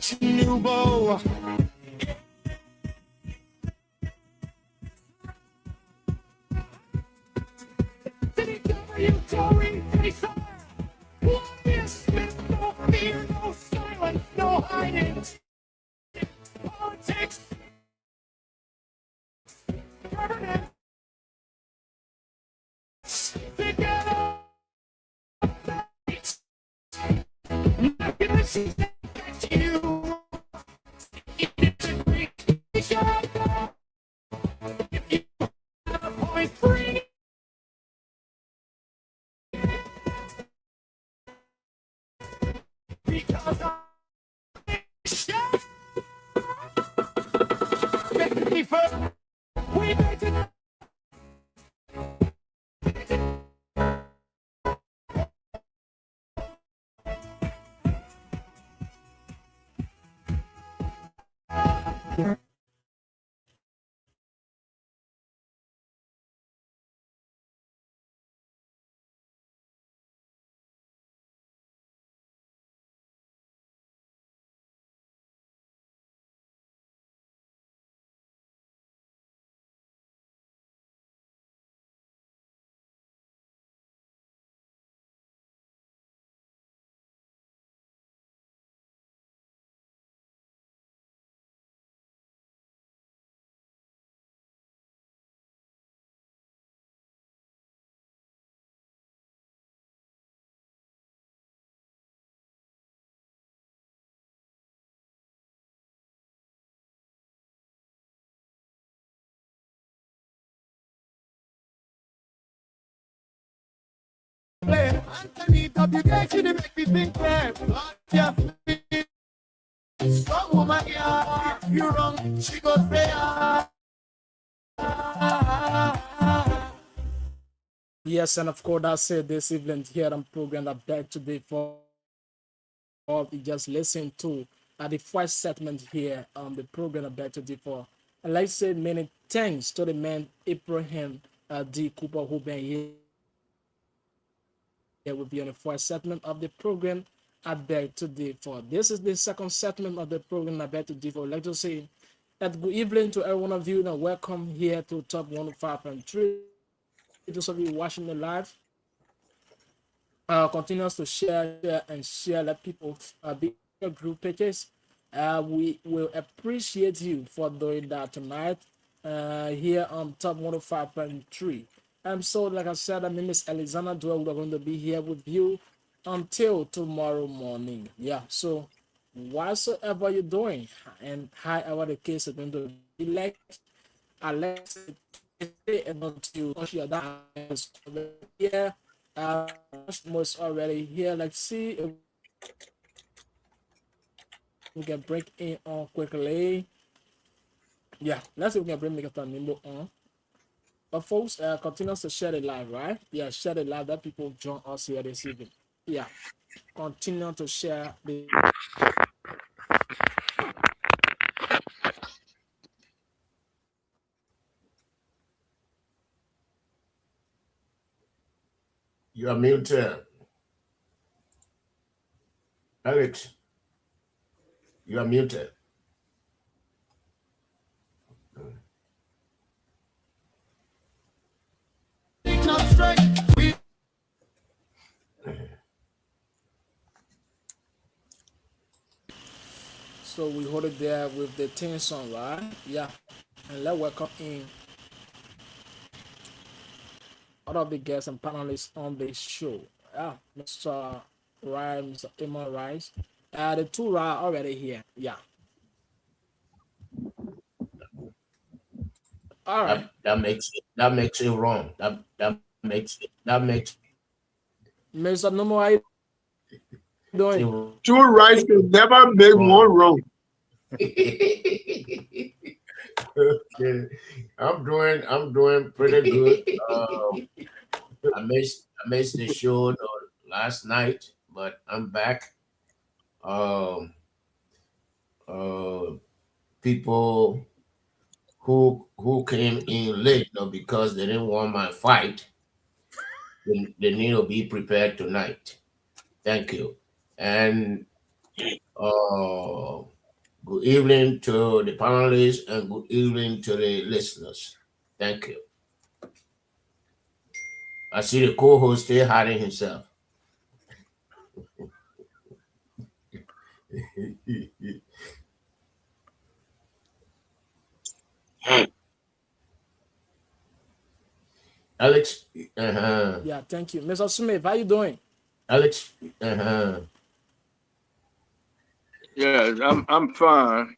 Archie Nouveau. You touring pacer. Warriors with no fear, no silence, no hiding. Politics. Permanent. Together. Not gonna see you. It's a great shot. If you have a point free. Because I shot. Me first. We made it. Anthony W. Gacy, they make me think that. Yeah, strong woman, yeah, you wrong. She goes there. Yes, and of course, that's it this evening here on program that back today for all you just listen to the first segment here on the program that back today for. And like I say, many thanks to the man Abraham D. Cooper who been here will be on the first segment of the program. I beg today for this is the second segment of the program. I beg today for. Like to say that good evening to every one of you and welcome here to Top 105.3. Those of you watching the live, continues to share and share. Let people be your group pages. We will appreciate you for doing that tonight here on Top 105.3. So, like I said, my name is Alexander Dwell. We're going to be here with you until tomorrow morning. Yeah, so whatsoever you're doing and however the case is going to be like, Alex, able to share that here. Most already here. Let's see if we can break in on quickly. Yeah, let's see if we can bring Mr. Nimbo on. But folks, continue to share the live, right? Yeah, share the live that people join us here this evening. Yeah, continue to share the. You are muted. Alex, you are muted. So we hold it there with the theme song, right? Yeah, and let's welcome in all of the guests and panelists on the show. Yeah, Mr. Rhymes, Emma Rice. The two are already here. Yeah. All right. That makes it wrong. That makes Mr. Nomo, how you doing? it Two rights can never make one wrong. wrong. Okay. I'm doing pretty good. I missed the show last night, but I'm back. Um, uh, People who came in late, because they didn't want my fight, they need to be prepared tonight. Thank you. And Good evening to the panelists and good evening to the listeners. Thank you. I see the co-host still hiding himself. Alex, Yeah, thank you. Mr. Smith, how you doing? Alex, Yes, I'm fine.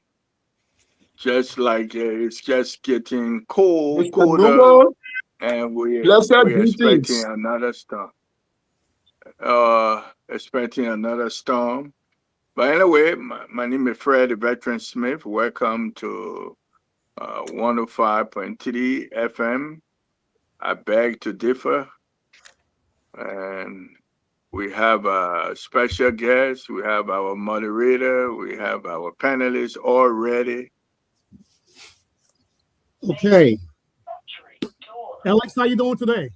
Just like it's just getting cold, Mr. colder, Noble, and blessed we're expecting greetings. another storm. Expecting another storm. But anyway, my name is Fred, the Veteran Smith. Welcome to 105.3 FM. I beg to differ, and we have a special guest. We have our moderator. We have our panelists all ready. Okay. Alex, how you doing today?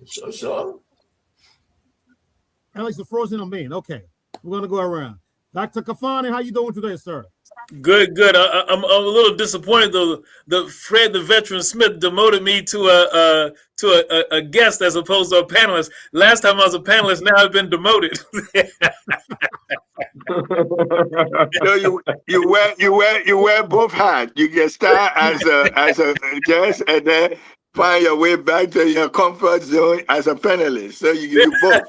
so. Alex, the frozen on me. Okay. We're gonna go around. Dr. Kafani, how you doing today, sir? Good, good. I'm a little disappointed though. The Fred the Veteran Smith demoted me to a guest as opposed to a panelist. Last time I was a panelist, now I've been demoted. So you wear both hats. You can start as a guest and then find your way back to your comfort zone as a panelist. So you can do both.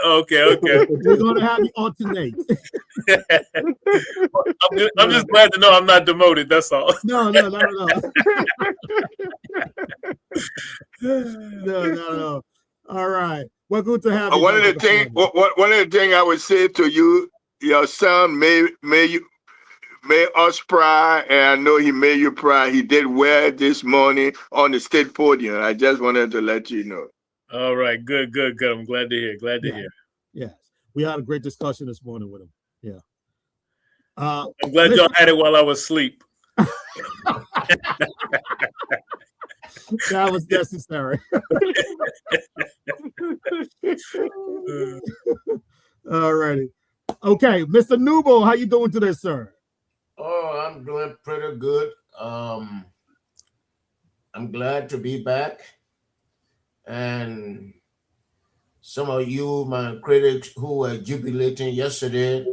Okay. We're gonna have you alternate. I'm just glad to know I'm not demoted. That's all. No. No. All right. Well, good to have you. One of the things I would say to you, your son made us proud, and I know he made you proud. He did well this morning on the state podium. I just wanted to let you know. All right, good. I'm glad to hear. Hear. Yes, we had a great discussion this morning with him. Yeah. I'm glad y'all had it while I was asleep. That was necessary. All righty. Okay, Mr. Nubo, how you doing today, sir? Oh, I'm doing pretty good. I'm glad to be back. And some of you, my critics who were jubilating yesterday,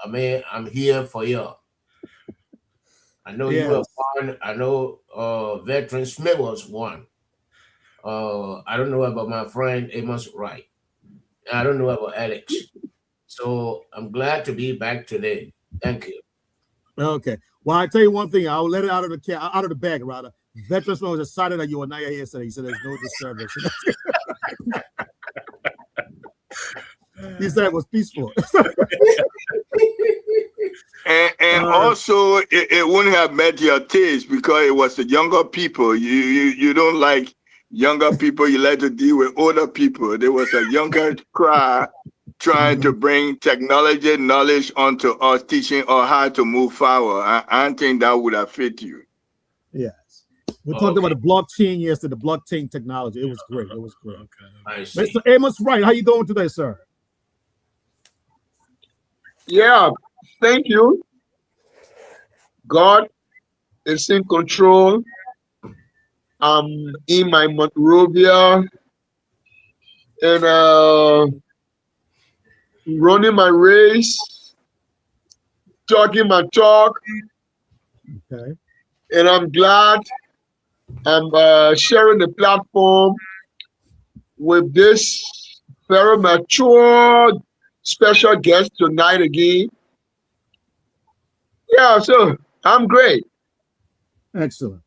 I'm here for you. I know you were one. I know Veteran Smith was one. I don't know about my friend Amos Wright. I don't know about Alex. So I'm glad to be back today. Thank you. Okay. Well, I tell you one thing. I'll let it out of the bag, rather. Veteran Smith was excited that you were not here yesterday. He said there's no disturbance. He said it was peaceful. And also, it wouldn't have met your taste because it was the younger people. You don't like younger people. You like to deal with older people. There was a younger crowd trying to bring technology knowledge onto us, teaching us how to move forward. I don't think that would have fit you. Yes. We talked about the blockchain yesterday, the blockchain technology. It was great. It was great. I see. Mr. Amos Wright, how you doing today, sir? Yeah, thank you. God is in control. I'm in my Monrovia and running my race, talking my talk. Okay. And I'm glad I'm sharing the platform with this very mature special guest tonight again. Yeah, so I'm great. Excellent.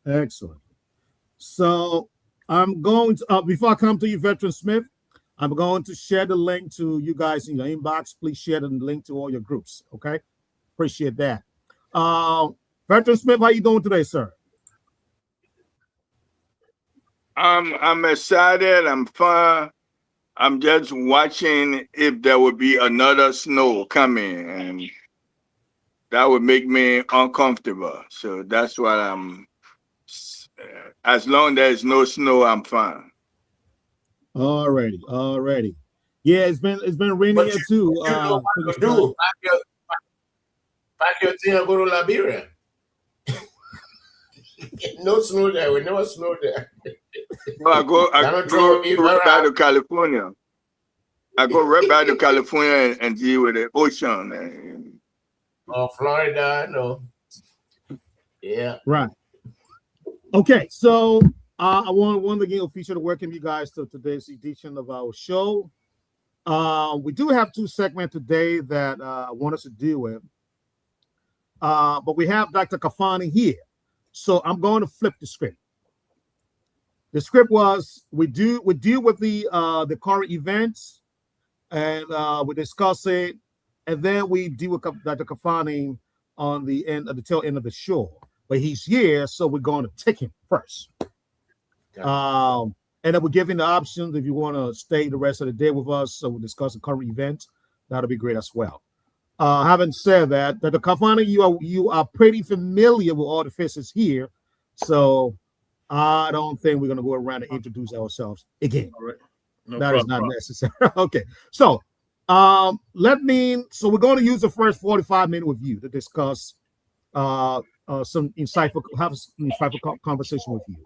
So I'm going to, before I come to you, Veteran Smith, I'm going to share the link to you guys in your inbox. Please share the link to all your groups. Okay. Appreciate that. Veteran Smith, how you doing today, sir? I'm excited. I'm fine. I'm just watching if there will be another snow coming, and that would make me uncomfortable. So that's what I'm. As long as there's no snow, I'm fine. Alrighty. Yeah, it's been raining But here you, too. you know For what this to time. do. Pack your thing and go to Liberia. No snow there. We never snow there. No, I Donald go Trump, if right ever back to California. I go right back to California and deal with the ocean. or Florida, no. Yeah. Right. Okay, so I want again officially welcome you guys to today's edition of our show. We do have two segments today that I want us to deal with, but we have Dr. Kafani here, so I'm going to flip the script. The script was we deal with the current events, and we discuss it, and then we deal with Dr. Kafani on the tail end of the show. But he's here, so we're going to take him first. And then we're giving the options if you want to stay the rest of the day with us, so we'll discuss the current event. That'll be great as well. Having said that, Dr. Kafani, you are pretty familiar with all the faces here, so I don't think we're going to go around and introduce ourselves again. All right. No That problem. is not necessary. Okay, so so we're going to use the first 45 minutes with you to discuss some insightful conversation with you.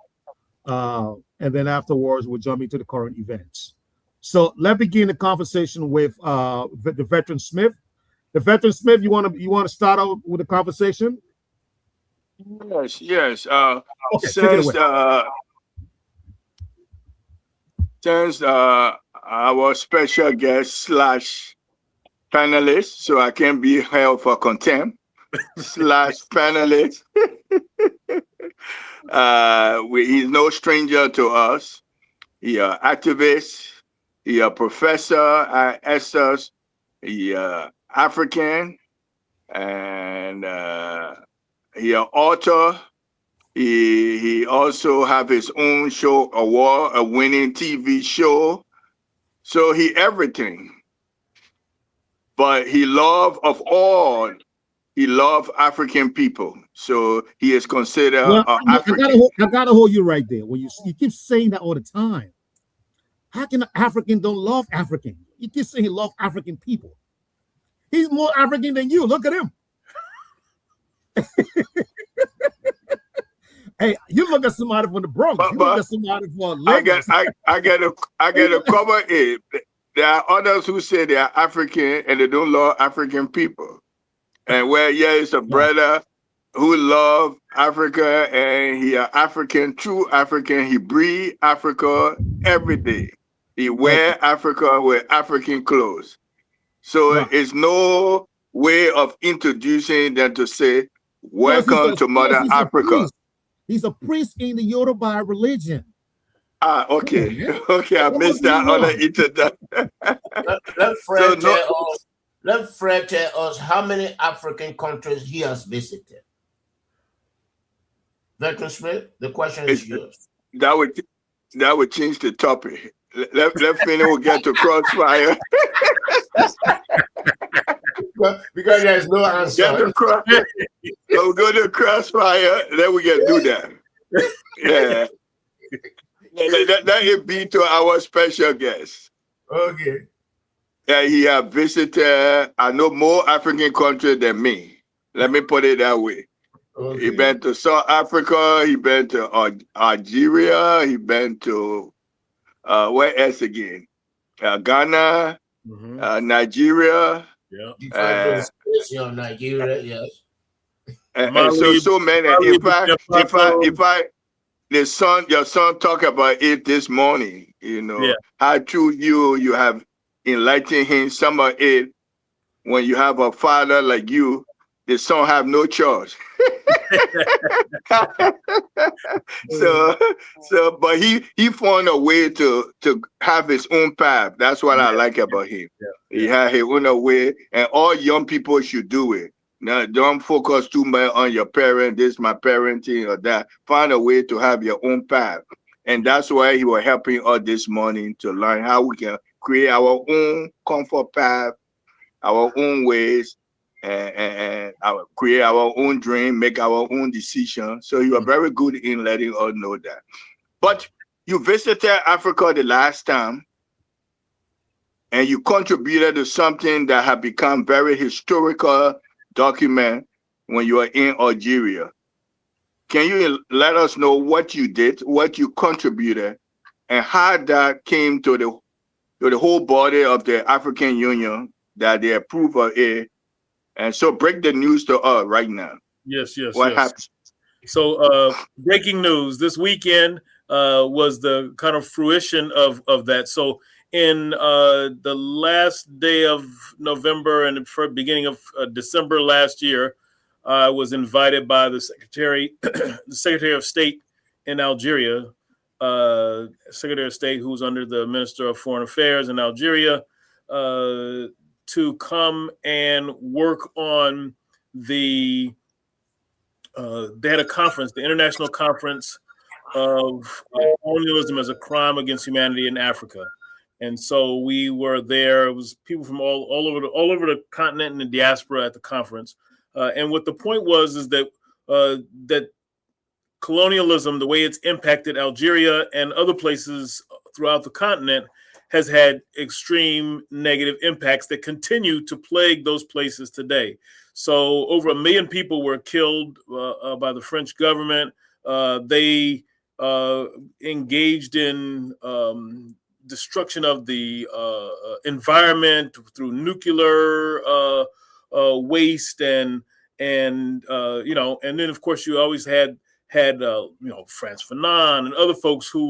And then afterwards, we'll jump into the current events. So let's begin the conversation with the veteran Smith. The veteran Smith, you want to start out with the conversation? Yes. Okay, take it away. Since our special guest slash panelist, so I can be held for contempt slash panelist. He's no stranger to us. He an activist. He a professor at Estes. He African, and he an author. He also have his own show, award-winning TV show. So he everything. But he love African people. So he is considered African. I gotta hold you right there. When you keep saying that all the time. How can an African don't love African? You keep saying he love African people. He's more African than you. Look at him. Hey, you look at somebody from the Bronx. You look at somebody from Lagos. I get a cover it. There are others who say they are African and they don't love African people. And it's a brother who love Africa and he are African, true African. He breathe Africa every day. He wear Africa with African clothes. So it's no way of introducing them to say, welcome to Mother Africa. He's a priest in the Yoruba religion. Okay. Okay, I missed that other introduction. Let Fred tell us how many African countries he has visited. Veteran Smith, the question is yours. That would change the topic. Let Finney will get to crossfire. Because there's no answer. We'll go to crossfire, then we can do that. Yeah. That would be to our special guest. Okay. Yeah, he have visited, I know, more African countries than me. Let me put it that way. Okay. He been to South Africa, he been to Algeria, he been to where else again? Ghana, Nigeria. Yeah. Nigeria, yes. And so many. Your son talked about it this morning. You know how true you have enlightened him. Some of it when you have a father like you, the son have no choice. But he found a way to have his own path. That's what I like about him. He had his own way, and all young people should do it. Now, don't focus too much on your parent, this my parenting or that. Find a way to have your own path. And that's why he was helping us this morning to learn how we can create our own comfort path, our own ways, and create our own dream, make our own decision. So you are very good in letting us know that. But you visited Africa the last time, and you contributed to something that had become very historical document when you were in Algeria. Can you let us know what you did, what you contributed, and how that came to the whole body of the African Union that they approve of it? And so break the news to us right now. Yes, yes, What yes. happened? So breaking news this weekend was the kind of fruition of that. So in the last day of November and the beginning of December last year, I was invited by the Secretary of State in Algeria, Secretary of State who's under the Minister of Foreign Affairs in Algeria, to come and work on the they had a conference, the International Conference of Colonialism as a Crime Against Humanity in Africa. And so we were there. It was people from all over the continent and the diaspora at the conference. And what the point was is that that colonialism, the way it's impacted Algeria and other places throughout the continent, has had extreme negative impacts that continue to plague those places today. So over 1 million people were killed by the French government. They engaged in destruction of the environment through nuclear waste and then of course you always had Frantz Fanon and other folks who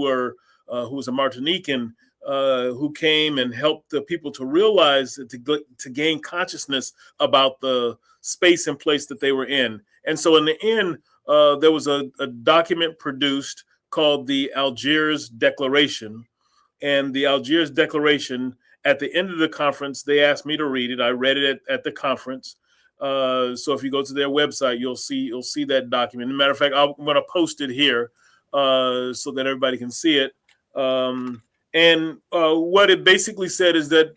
was a Martinican who came and helped the people to realize to gain consciousness about the space and place that they were in. And so in the end, there was a document produced called the Algiers Declaration. And the Algiers Declaration, at the end of the conference, they asked me to read it. I read it at the conference. So if you go to their website, you'll see that document. As a matter of fact, I'm going to post it here so that everybody can see it. And what it basically said is that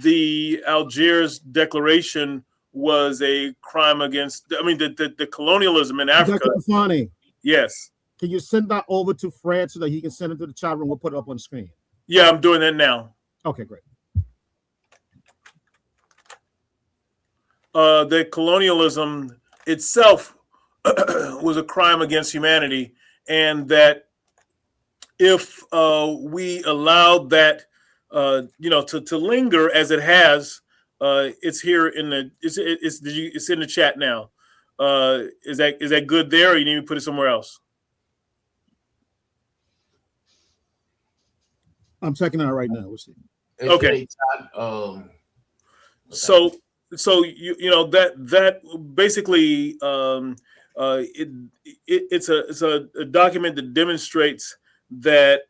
the Algiers Declaration was a crime against, the colonialism in Africa. Dr. Afani, yes. Can you send that over to Fred so that he can send it to the chat room? We'll put it up on the screen. Yeah, I'm doing that now. Okay, great. The colonialism itself was a crime against humanity, and that if we allowed that, to linger as it has, it's here in the it's in the chat now. Is that good there, or you need me to put it somewhere else? I'm checking it out right now. We'll see. Okay. So that basically it's a document that demonstrates that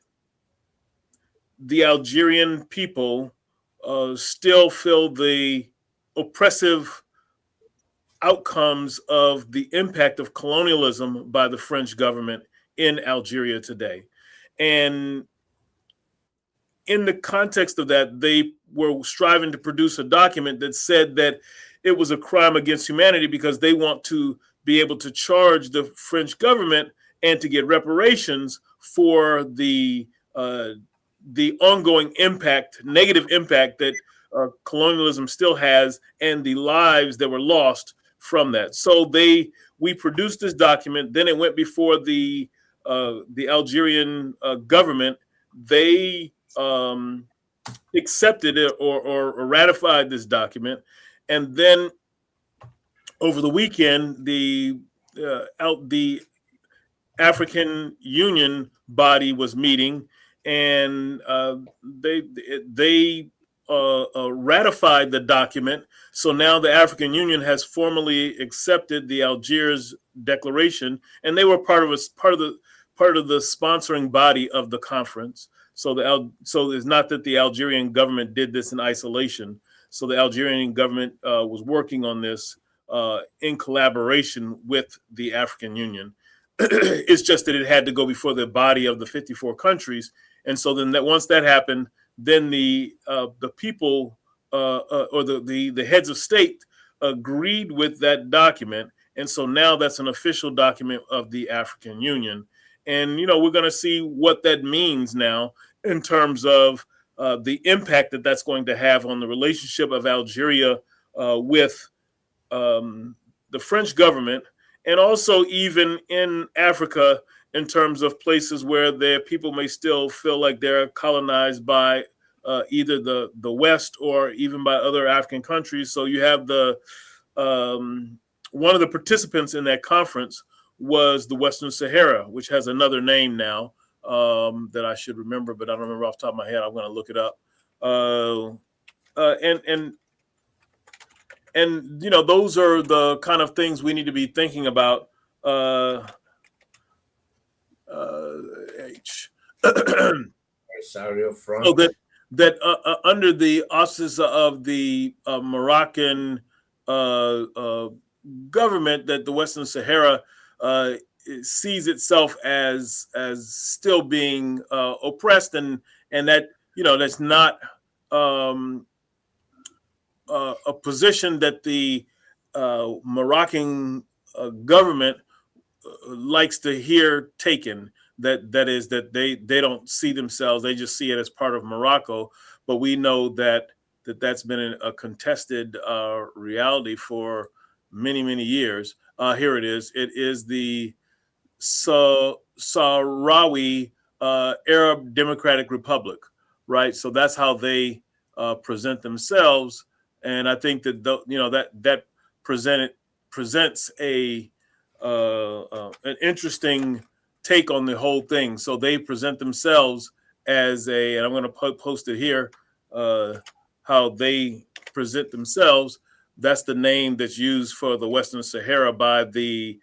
the Algerian people still feel the oppressive outcomes of the impact of colonialism by the French government in Algeria today. And in the context of that, they were striving to produce a document that said that it was a crime against humanity because they want to be able to charge the French government and to get reparations for the ongoing impact, negative impact that colonialism still has, and the lives that were lost from that. So we produced this document. Then it went before the Algerian government. They accepted it or ratified this document, and then over the weekend, the African Union body was meeting, and they ratified the document. So now the African Union has formally accepted the Algiers Declaration, and they were part of the sponsoring body of the conference. So it's not that the Algerian government did this in isolation. So the Algerian government was working on this in collaboration with the African Union. It's just that it had to go before the body of the 54 countries. And so then once that happened, then the people or the heads of state agreed with that document. And so now that's an official document of the African Union. And, we're going to see what that means now in terms of the impact that that's going to have on the relationship of Algeria with the French government, and also even in Africa, in terms of places where their people may still feel like they're colonized by either the West or even by other African countries. So you have the one of the participants in that conference was the Western Sahara, which has another name now that I should remember, but I don't remember off the top of my head. I'm going to look it up. And you know, those are the kind of things we need to be thinking about. H. Sorry, So that under the auspices of the Moroccan government, that the Western Sahara sees itself as still being oppressed, and that, you know, that's not a position that the Moroccan government likes to hear taken. That is that they don't see themselves; they just see it as part of Morocco. But we know that that's been a contested reality for many years. Here it is. It is the Sahrawi Arab Democratic Republic, right? So that's how they present themselves, and I think that that presents a an interesting take on the whole thing. So they present themselves as and I'm going to post it here, how they present themselves. That's the name that's used for the Western Sahara by the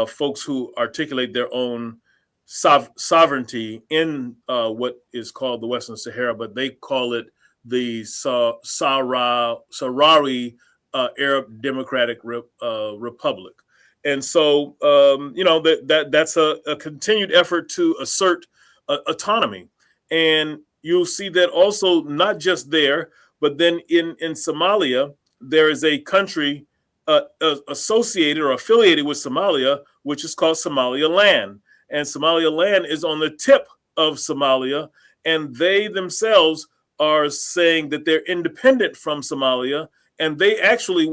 folks who articulate their own sovereignty in what is called the Western Sahara, but they call it the Sahrawi Arab Democratic Republic. And so, that's a continued effort to assert autonomy. And you'll see that also not just there, but then in Somalia, there is a country associated or affiliated with Somalia, which is called Somaliland. And Somaliland is on the tip of Somalia, and they themselves are saying that they're independent from Somalia, and they actually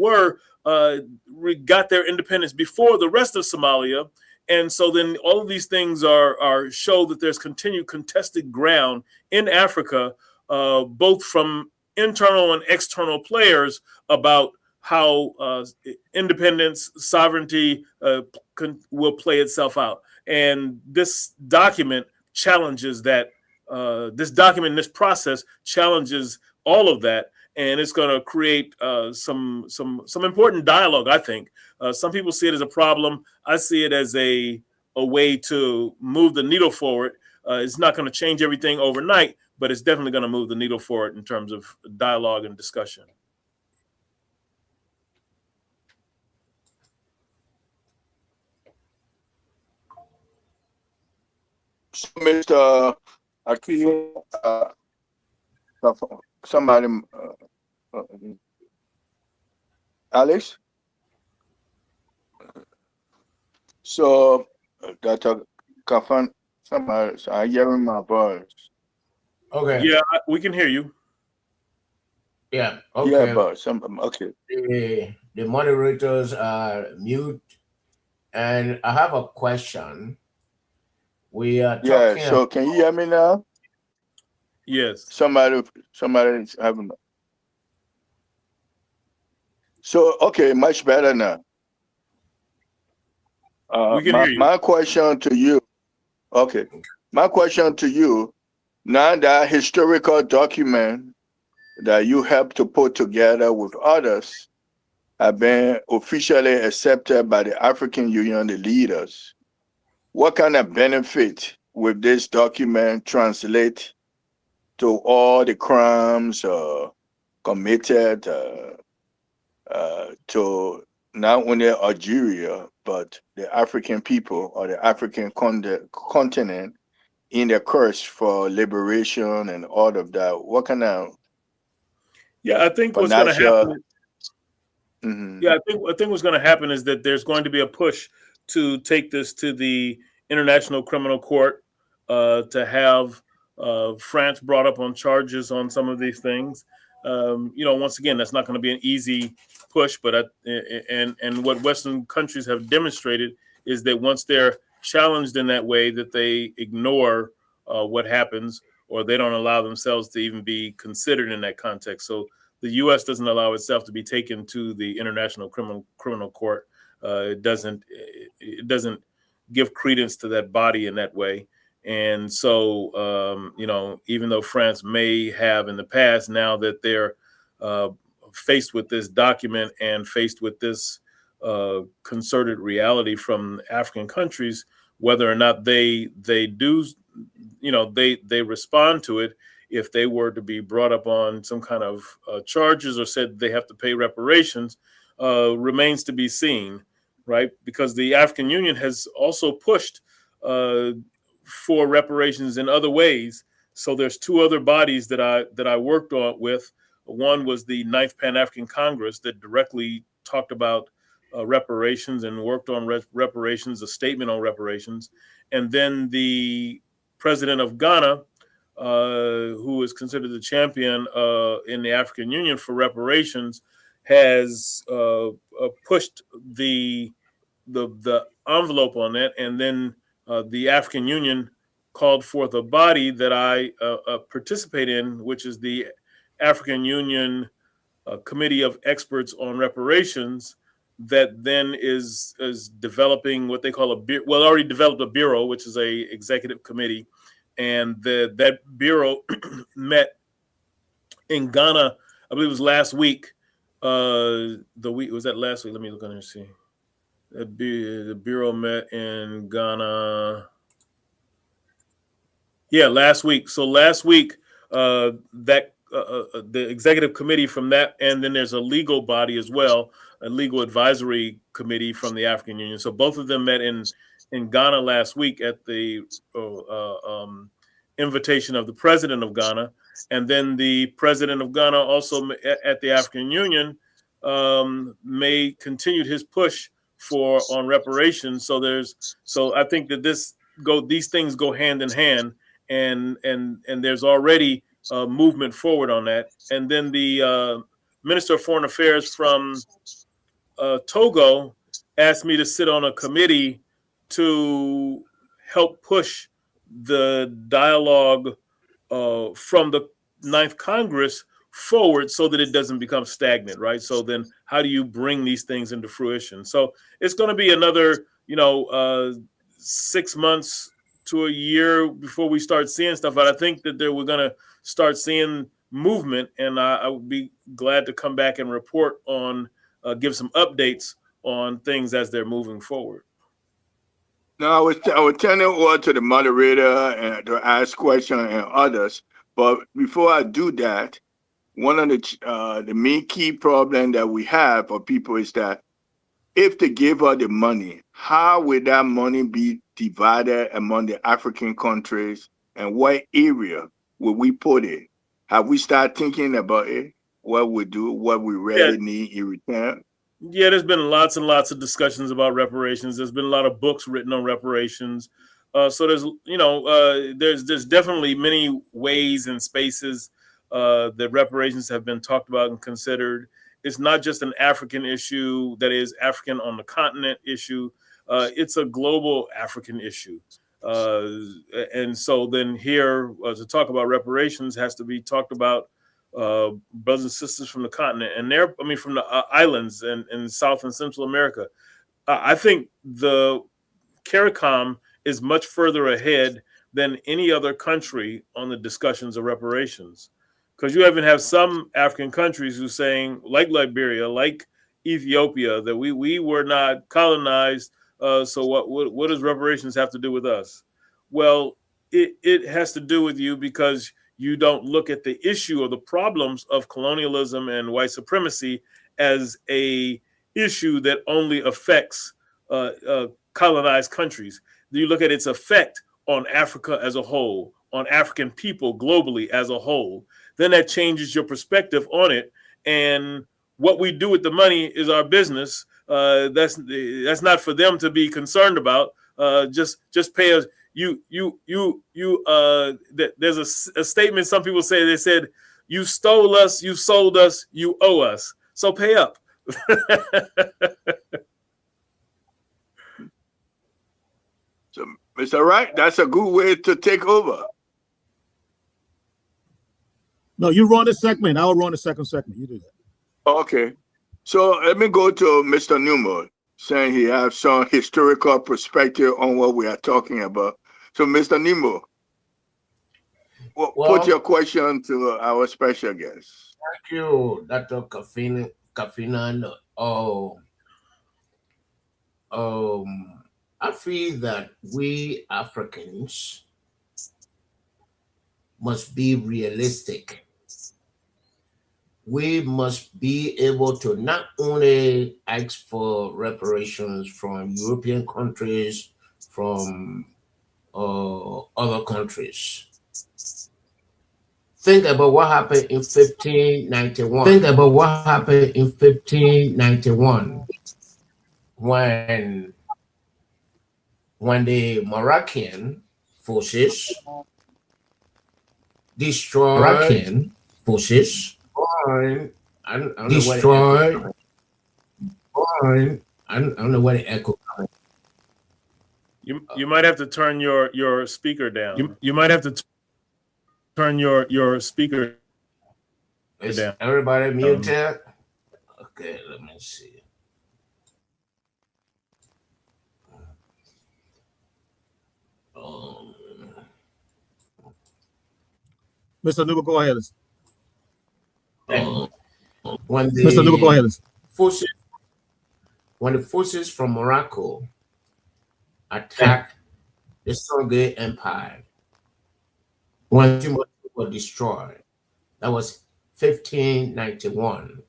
got their independence before the rest of Somalia. And so then all of these things show that there's continued contested ground in Africa, both from internal and external players, about how independence, sovereignty will play itself out. And this document challenges that. This process challenges all of that, and it's going to create some important dialogue, I think. Some people see it as a problem. I see it as a way to move the needle forward. It's not going to change everything overnight, but it's definitely going to move the needle forward in terms of dialogue and discussion. So, Mr. ARCHIE, somebody, Alex. So, Dr. Kafan, somebody, I hearing my voice. Okay. Yeah, we can hear you. Yeah. Okay. Yeah, but okay. The moderators are mute, and I have a question. We are talking. Yeah. So, can you hear me now? Yes. Somebody is having. So, okay, much better now. We can hear you. My question to you. Okay, my question to you. Now that historical document that you helped to put together with others have been officially accepted by the African Union, the leaders, what kind of benefit will this document translate to all the crimes committed to not only Algeria, but the African people or the African continent in their quest for liberation and all of that? What kind of I think what's going to happen. Mm-hmm. I think what's going to happen is that there's going to be a push to take this to the International Criminal Court, to have France brought up on charges on some of these things. Once again, that's not going to be an easy push, but and what Western countries have demonstrated is that once they're challenged in that way, that they ignore what happens, or they don't allow themselves to even be considered in that context. So the U.S. doesn't allow itself to be taken to the International Criminal Court. It doesn't give credence to that body in that way. And so, even though France may have in the past, now that they're faced with this document and faced with this concerted reality from African countries, whether or not they do, they respond to it. If they were to be brought up on some kind of charges or said they have to pay reparations, remains to be seen, right? Because the African Union has also pushed for reparations in other ways. So there's two other bodies that I worked on with. One was the Ninth Pan-African Congress that directly talked about reparations and worked on reparations, a statement on reparations. And then the president of Ghana, who is considered the champion in the African Union for reparations, has pushed the envelope on that. And then the African Union called forth a body that I participate in, which is the African Union Committee of Experts on Reparations, that then is developing what they call already developed a bureau, which is a executive committee, and that bureau met in Ghana. I believe it was last week. Was that last week? Let me look on here and see. The bureau met in Ghana. Yeah, last week. So last week, the executive committee from that, and then there's a legal body as well, a legal advisory committee from the African Union. So both of them met in Ghana last week at the invitation of the president of Ghana, and then the president of Ghana also at the African Union continued his push on reparations. So I think that these things go hand in hand, and there's already movement forward on that. And then the Minister of Foreign Affairs from Togo asked me to sit on a committee to help push the dialogue from the Ninth Congress forward so that it doesn't become stagnant, right? So then how do you bring these things into fruition? So it's going to be another, 6 months to a year before we start seeing stuff. But I think that we're going to start seeing movement, and I would be glad to come back and report on, give some updates on things as they're moving forward. Now, I was turning over to the moderator and to ask questions and others. But before I do that, one of the main key problem that we have for people is that if they give us the money, how will that money be divided among the African countries, and what area will we put it? Have we started thinking about it? What we do, what we really need in return? Yeah, there's been lots and lots of discussions about reparations. There's been a lot of books written on reparations. So there's definitely many ways and spaces that reparations have been talked about and considered. It's not just an African issue, that is African on the continent issue. It's a global African issue. And so then here to talk about reparations has to be talked about brothers and sisters from the continent, and from the islands and South and Central America. I think the CARICOM is much further ahead than any other country on the discussions of reparations, because you even have some African countries who saying, like Liberia, like Ethiopia, that we were not colonized. So what does reparations have to do with us? Well, it has to do with you because you don't look at the issue or the problems of colonialism and white supremacy as a issue that only affects colonized countries. You look at its effect on Africa as a whole, on African people globally as a whole. Then that changes your perspective on it. And what we do with the money is our business. That's not for them to be concerned about. Just pay us. there's a statement some people say. They said, "You stole us, you sold us, you owe us. So pay up." So, Mr. Wright, that's a good way to take over. No, you run the segment. I'll run the second segment. You do that. Okay. So let me go to Mr. Newman, saying he has some historical perspective on what we are talking about. So, Mr. Nemo, put your question to our special guest. Thank you, Dr. Kafina. I feel that we Africans must be realistic. We must be able to not only ask for reparations from European countries, from other countries. Think about what happened in 1591. Think about what happened in 1591 when the Moroccan forces destroyed I don't know what the echo. You might have to turn your speaker down. You might have to turn your speaker down. Everybody muted. Okay, let me see. Mr. Nuba, go ahead. When the Mr. Nuba, go ahead. When the forces from Morocco attacked the Soviet Empire, when Timbuktu was destroyed, that was 1591,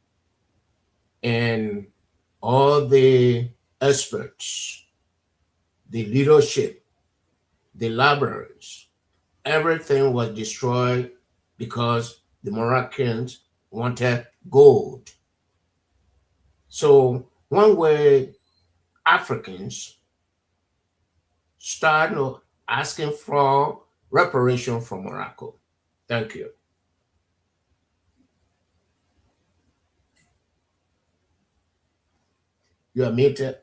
and all the experts, the leadership, the libraries, everything was destroyed because the Moroccans wanted gold. So one way Africans start asking for reparation from Morocco. Thank you. You are muted.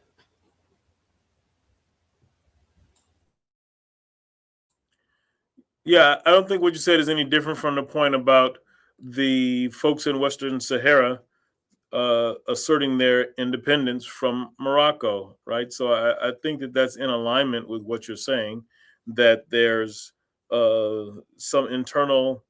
Yeah, I don't think what you said is any different from the point about the folks in Western Sahara asserting their independence from Morocco, right? So I think that that's in alignment with what you're saying, that there's some internal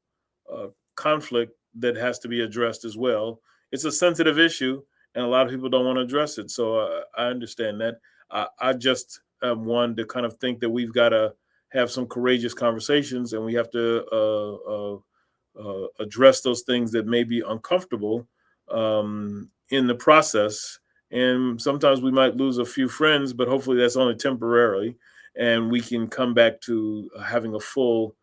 conflict that has to be addressed as well. It's a sensitive issue, and a lot of people don't want to address it. So I understand that. I just am one to kind of think that we've got to have some courageous conversations, and we have to address those things that may be uncomfortable in the process. And sometimes we might lose a few friends, but hopefully that's only temporarily, and we can come back to having a full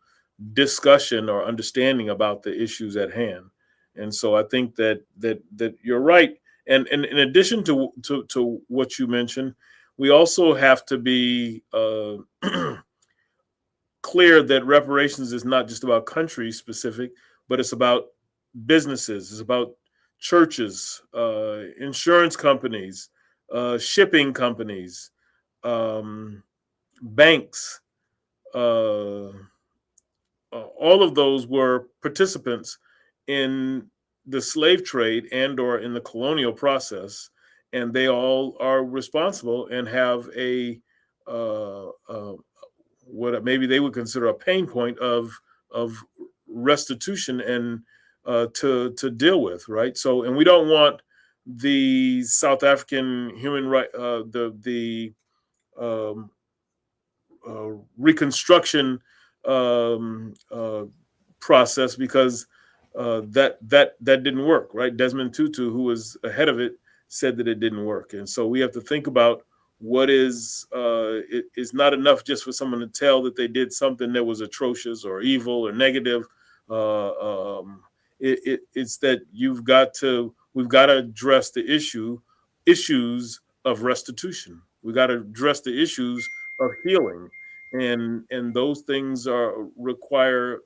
discussion or understanding about the issues at hand. And so I think that you're right. And in addition to what you mentioned, we also have to be clear that reparations is not just about country specific, but it's about businesses, it's about churches, insurance companies, shipping companies, banks. All of those were participants in the slave trade and or in the colonial process, and they all are responsible and have a what maybe they would consider a pain point of restitution and to deal with, right? So, and we don't want the South African human right reconstruction process, because that didn't work, right? Desmond Tutu, who was ahead of it, said that it didn't work, and so we have to think about what is it is not enough just for someone to tell that they did something that was atrocious or evil or negative. It's that we've got to address the issues of restitution. We got to address the issues of healing, and those things require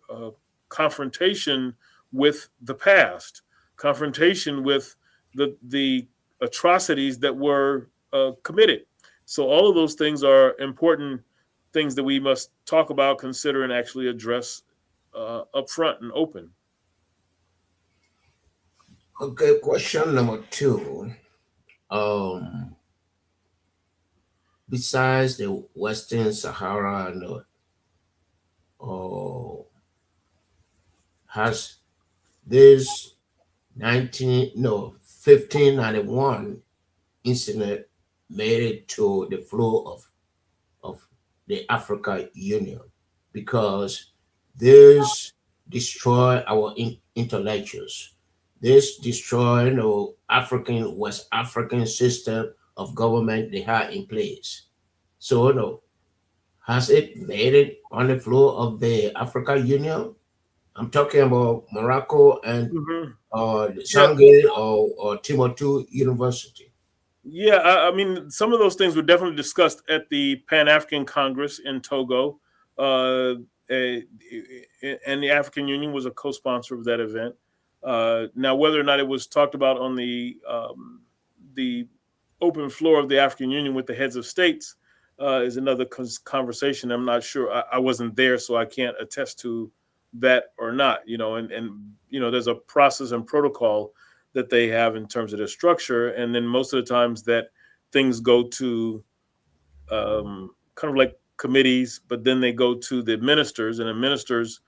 confrontation with the past, confrontation with the atrocities that were committed. So all of those things are important things that we must talk about, consider, and actually address up front and open. Okay, question number 2. Um, Besides the Western Sahara, has this 1591 incident made it to the floor of the Africa Union? Because this destroy our intellectuals. This destroy West African system of government they have in place. So has it made it on the floor of the Africa Union? I'm talking about Morocco and Mhm. Sangay or Timbuktu University. Yeah, I mean, some of those things were definitely discussed at the Pan African Congress in Togo, and the African Union was a co-sponsor of that event. Now, whether or not it was talked about on the open floor of the African Union with the heads of states is another conversation. I'm not sure. I wasn't there, so I can't attest to that or not. And there's a process and protocol that they have in terms of their structure, and then most of the times that things go to kind of like committees, but then they go to the ministers, and the ministers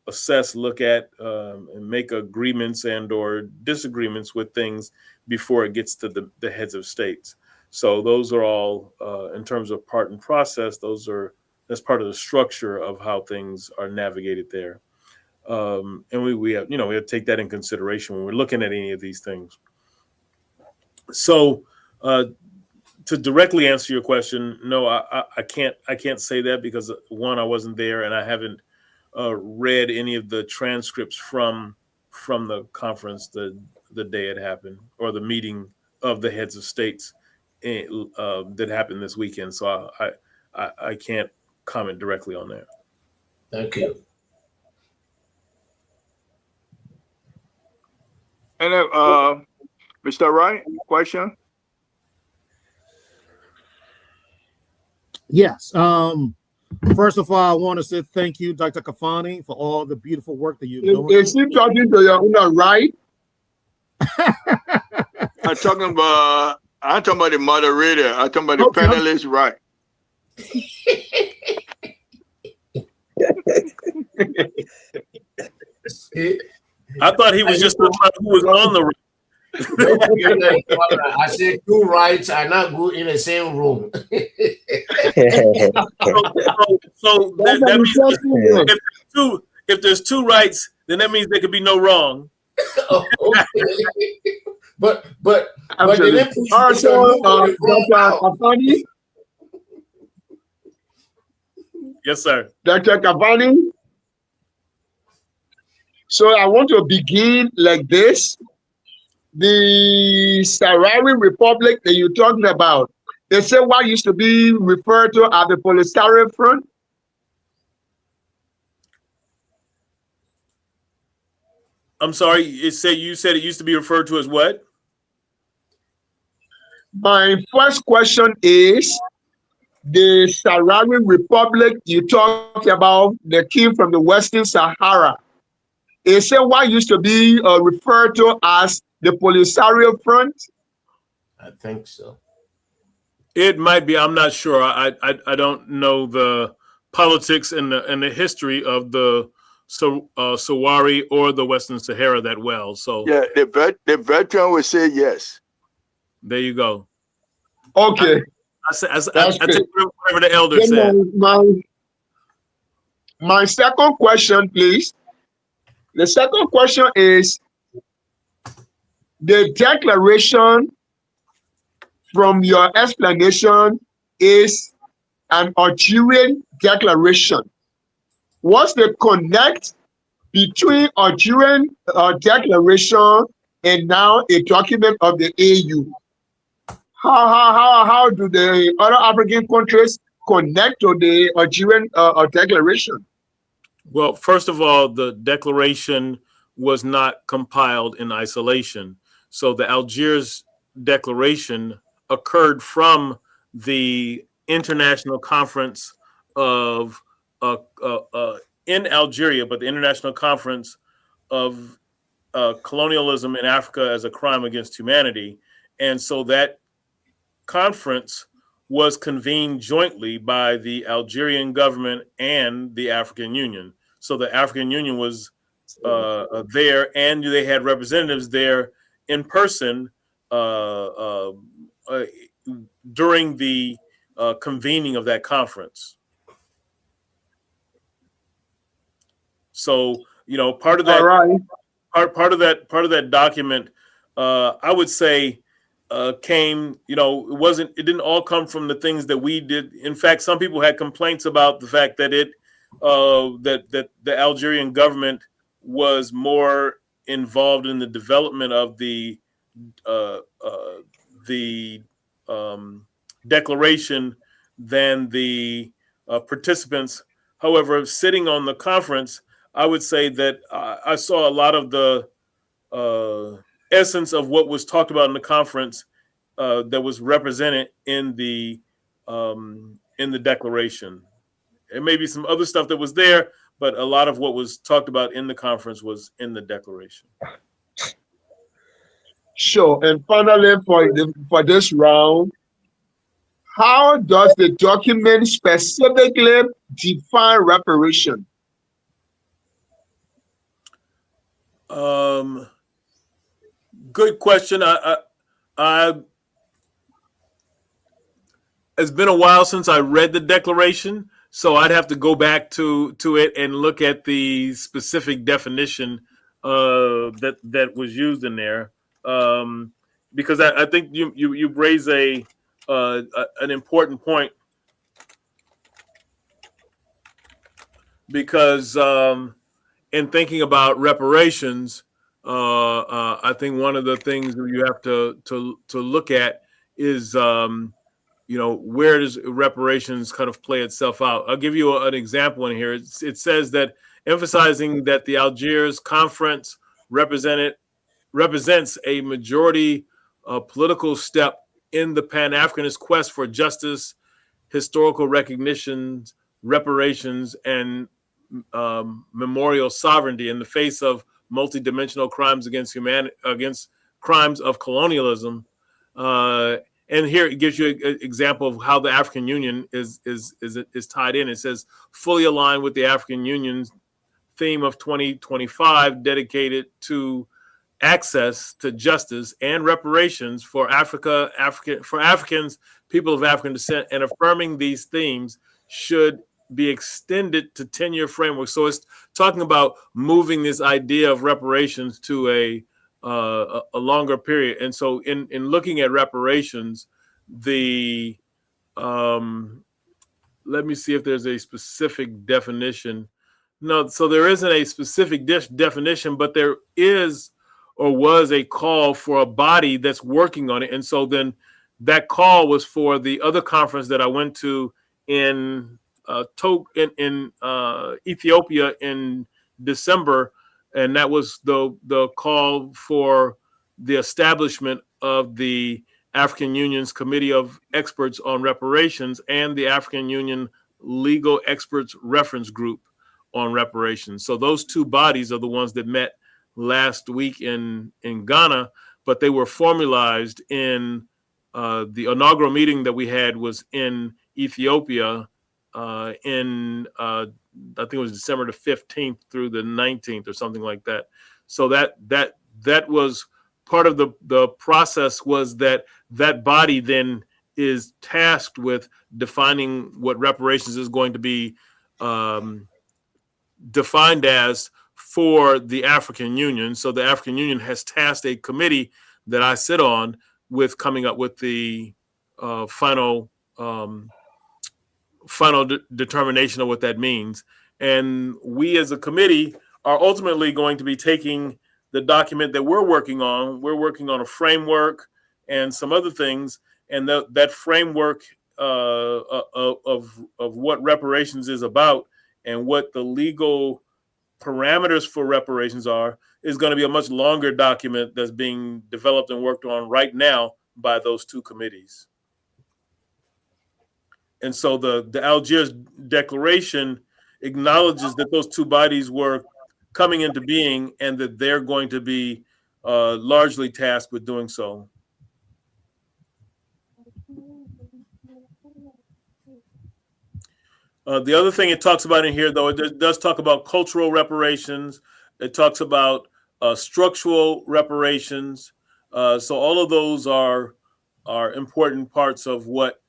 assess, look at, and make agreements and or disagreements with things before it gets to the heads of states. So those are all in terms of part and process. That's part of the structure of how things are navigated there. And we have to take that in consideration when we're looking at any of these things. So to directly answer your question, no, I can't say that because one, I wasn't there, and I haven't read any of the transcripts from the conference the day it happened, or the meeting of the heads of states that happened this weekend. So I can't comment directly on that. Thank you. And Mr. Wright, question? Yes. First of all, I want to say thank you, Dr. Kafani, for all the beautiful work that you're doing. Is he talking to your owner, right? I'm talking about the moderator. I'm talking about the panelist, right? I thought he was just the one who was on the. I said 2 rights are not good in the same room. So that means if there's 2 rights, then that means there could be no wrong. But Absolutely. Dr. Kafani, Yes, sir. Dr. Kafani. So I want to begin like this. The Sahrawi Republic that you're talking about, they say what used to be referred to as the Polisario Front. I'm sorry. You said it used to be referred to as what? My first question is, the Sahrawi Republic you talked about, that came from the Western Sahara, they say what used to be referred to as the Polisario Front? I think so. It might be. I'm not sure. I don't know the politics and the history of the Sahrawi or the Western Sahara that well. So yeah, the veteran would say yes. There you go. Okay. I take whatever the elder then said. My second question, please. The second question is, the declaration from your explanation is an Algerian declaration. What's the connect between Algerian declaration and now a document of the AU? How do the other African countries connect to the Algerian declaration? Well, first of all, the declaration was not compiled in isolation. So the Algiers Declaration occurred from the International Conference of in Algeria, but the International Conference of Colonialism in Africa as a Crime Against Humanity. And so that conference was convened jointly by the Algerian government and the African Union. So the African Union was there, and they had representatives there in person during the convening of that conference. So, you know, part of that, All right. part of that document, I would say, came, you know, it didn't all come from the things that we did. In fact, some people had complaints about the fact that that the Algerian government was more involved in the development of the declaration than the participants. However, sitting on the conference, I would say that I saw a lot of the essence of what was talked about in the conference that was represented in the declaration. There may be some other stuff that was there, but a lot of what was talked about in the conference was in the declaration. Sure. And finally, for this round, how does the document specifically define reparation? Good question. It's been a while since I read the declaration, so I'd have to go back to it and look at the specific definition that was used in there. Because I think you raise an important point, because in thinking about reparations, I think one of the things that you have to look at is you know, where does reparations kind of play itself out? I'll give you an example in here. It says that emphasizing that the Algiers Conference represents a majority political step in the Pan-Africanist quest for justice, historical recognitions, reparations, and memorial sovereignty in the face of multidimensional crimes against humanity, against crimes of colonialism. And here it gives you an example of how the African Union is tied in. It says, fully aligned with the African Union's theme of 2025, dedicated to access to justice and reparations for Africans, people of African descent, and affirming these themes should be extended to 10-year framework. So it's talking about moving this idea of reparations to a longer period. And so in looking at reparations, let me see if there's a specific definition. No, so there isn't a specific definition, but there is or was a call for a body that's working on it. And so then that call was for the other conference that I went to in Ethiopia in December, and that was the call for the establishment of the African Union's Committee of Experts on Reparations and the African Union Legal Experts Reference Group on Reparations. So those two bodies are the ones that met last week in Ghana, but they were formalized in the inaugural meeting that we had was in Ethiopia in I think it was December the 15th through the 19th or something like that. So that was part of the process, was that body then is tasked with defining what reparations is going to be defined as for the African Union. So the African Union has tasked a committee that I sit on with coming up with the final determination of what that means. And we as a committee are ultimately going to be taking the document that we're working on. We're working on a framework and some other things. And that framework of what reparations is about and what the legal parameters for reparations are is going to be a much longer document that's being developed and worked on right now by those two committees. And so the Algiers Declaration acknowledges that those two bodies were coming into being and that they're going to be largely tasked with doing so. The other thing it talks about in here, though, it does talk about cultural reparations. It talks about structural reparations. So all of those are important parts of what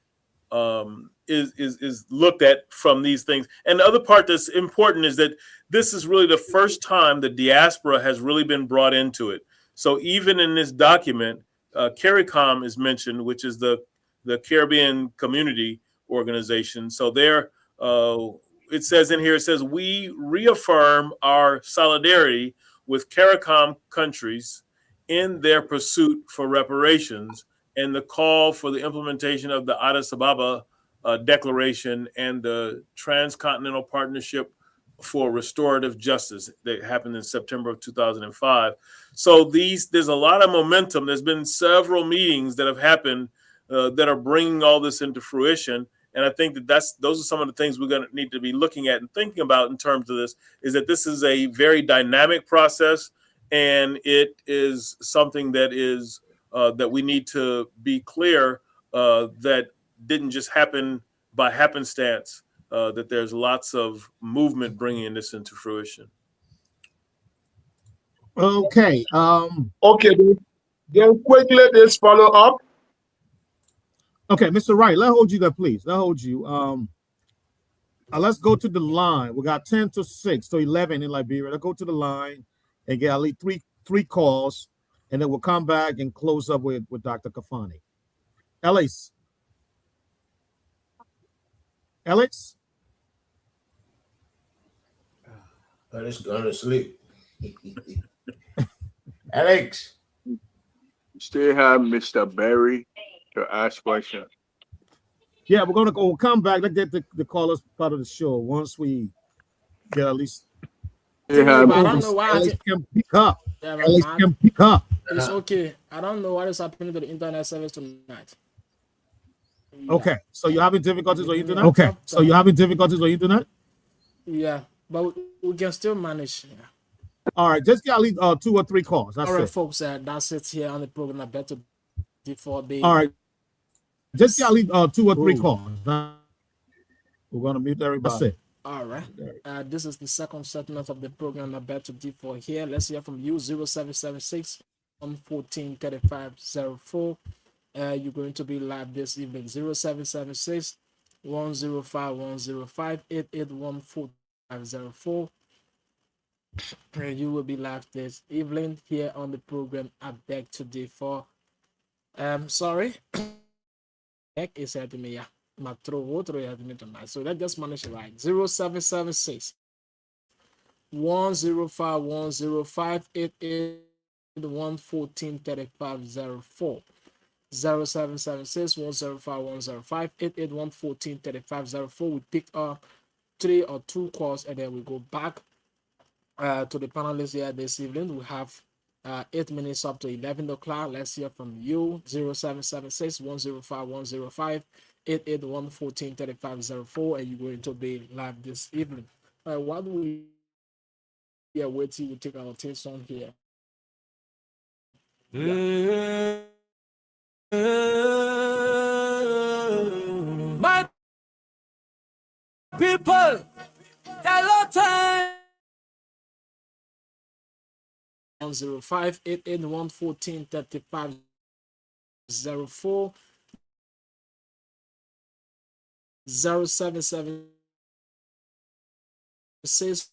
is looked at from these things. And the other part that's important is that this is really the first time the diaspora has really been brought into it. So even in this document, CARICOM is mentioned, which is the Caribbean Community Organization. So there, it says in here, it says, we reaffirm our solidarity with CARICOM countries in their pursuit for reparations and the call for the implementation of the Addis Ababa Declaration and the Transcontinental Partnership for Restorative Justice that happened in September of 2005. So there's a lot of momentum. There's been several meetings that have happened that are bringing all this into fruition. And I think that those are some of the things we're going to need to be looking at and thinking about in terms of this, is that this is a very dynamic process, and it is something that is that we need to be clear that didn't just happen by happenstance, that there's lots of movement bringing this into fruition. Okay. Okay, then quickly this follow up. Okay, Mr. Wright, let's hold you there, please. Let's hold you. Let's go to the line. We got 10 to 6 to 11 in Liberia. Let's go to the line and get at least three calls, and then we'll come back and close up with Dr. Kafani. Alex? Alex going to sleep. Alex. Still have Mr. Berry to ask questions. Yeah, we'll come back. Let's get the callers part of the show once we get at least. I don't know why Alex can pick up. Yeah, Alex can pick up. It's okay. I don't know what is happening to the internet service tonight. Yeah. Okay, so you're having difficulties with internet? Okay, so you're having difficulties with internet? Yeah, but we can still manage. Yeah. All right, just get at least 2 or 3 calls. That's all right, it. folks. That's it here on the program. I better before they. All right, just get at least 2 or 3 calls. We're gonna mute everybody. That's it. All right. This is the second segment of the program. I better for here. Let's hear from you. 0776 114 3504. You're going to be live this evening. 0776 105 105 881 4504. You will be live this evening here on the program. I beg to differ. Sorry. Heck is at me. My throat at me tonight. So let's just manage it right. 0776 105 105 881 3504. 0776 105 105 881 3504. We pick up 3 or 2 calls and then we go back to the panelists here this evening. We have 8 minutes up to 11 o'clock. Let's hear from you. 0776 105 105 881 3504, and you're going to be live this evening. While we are waiting, we take our taste on here. My people, hello time. 105 881 3504 0776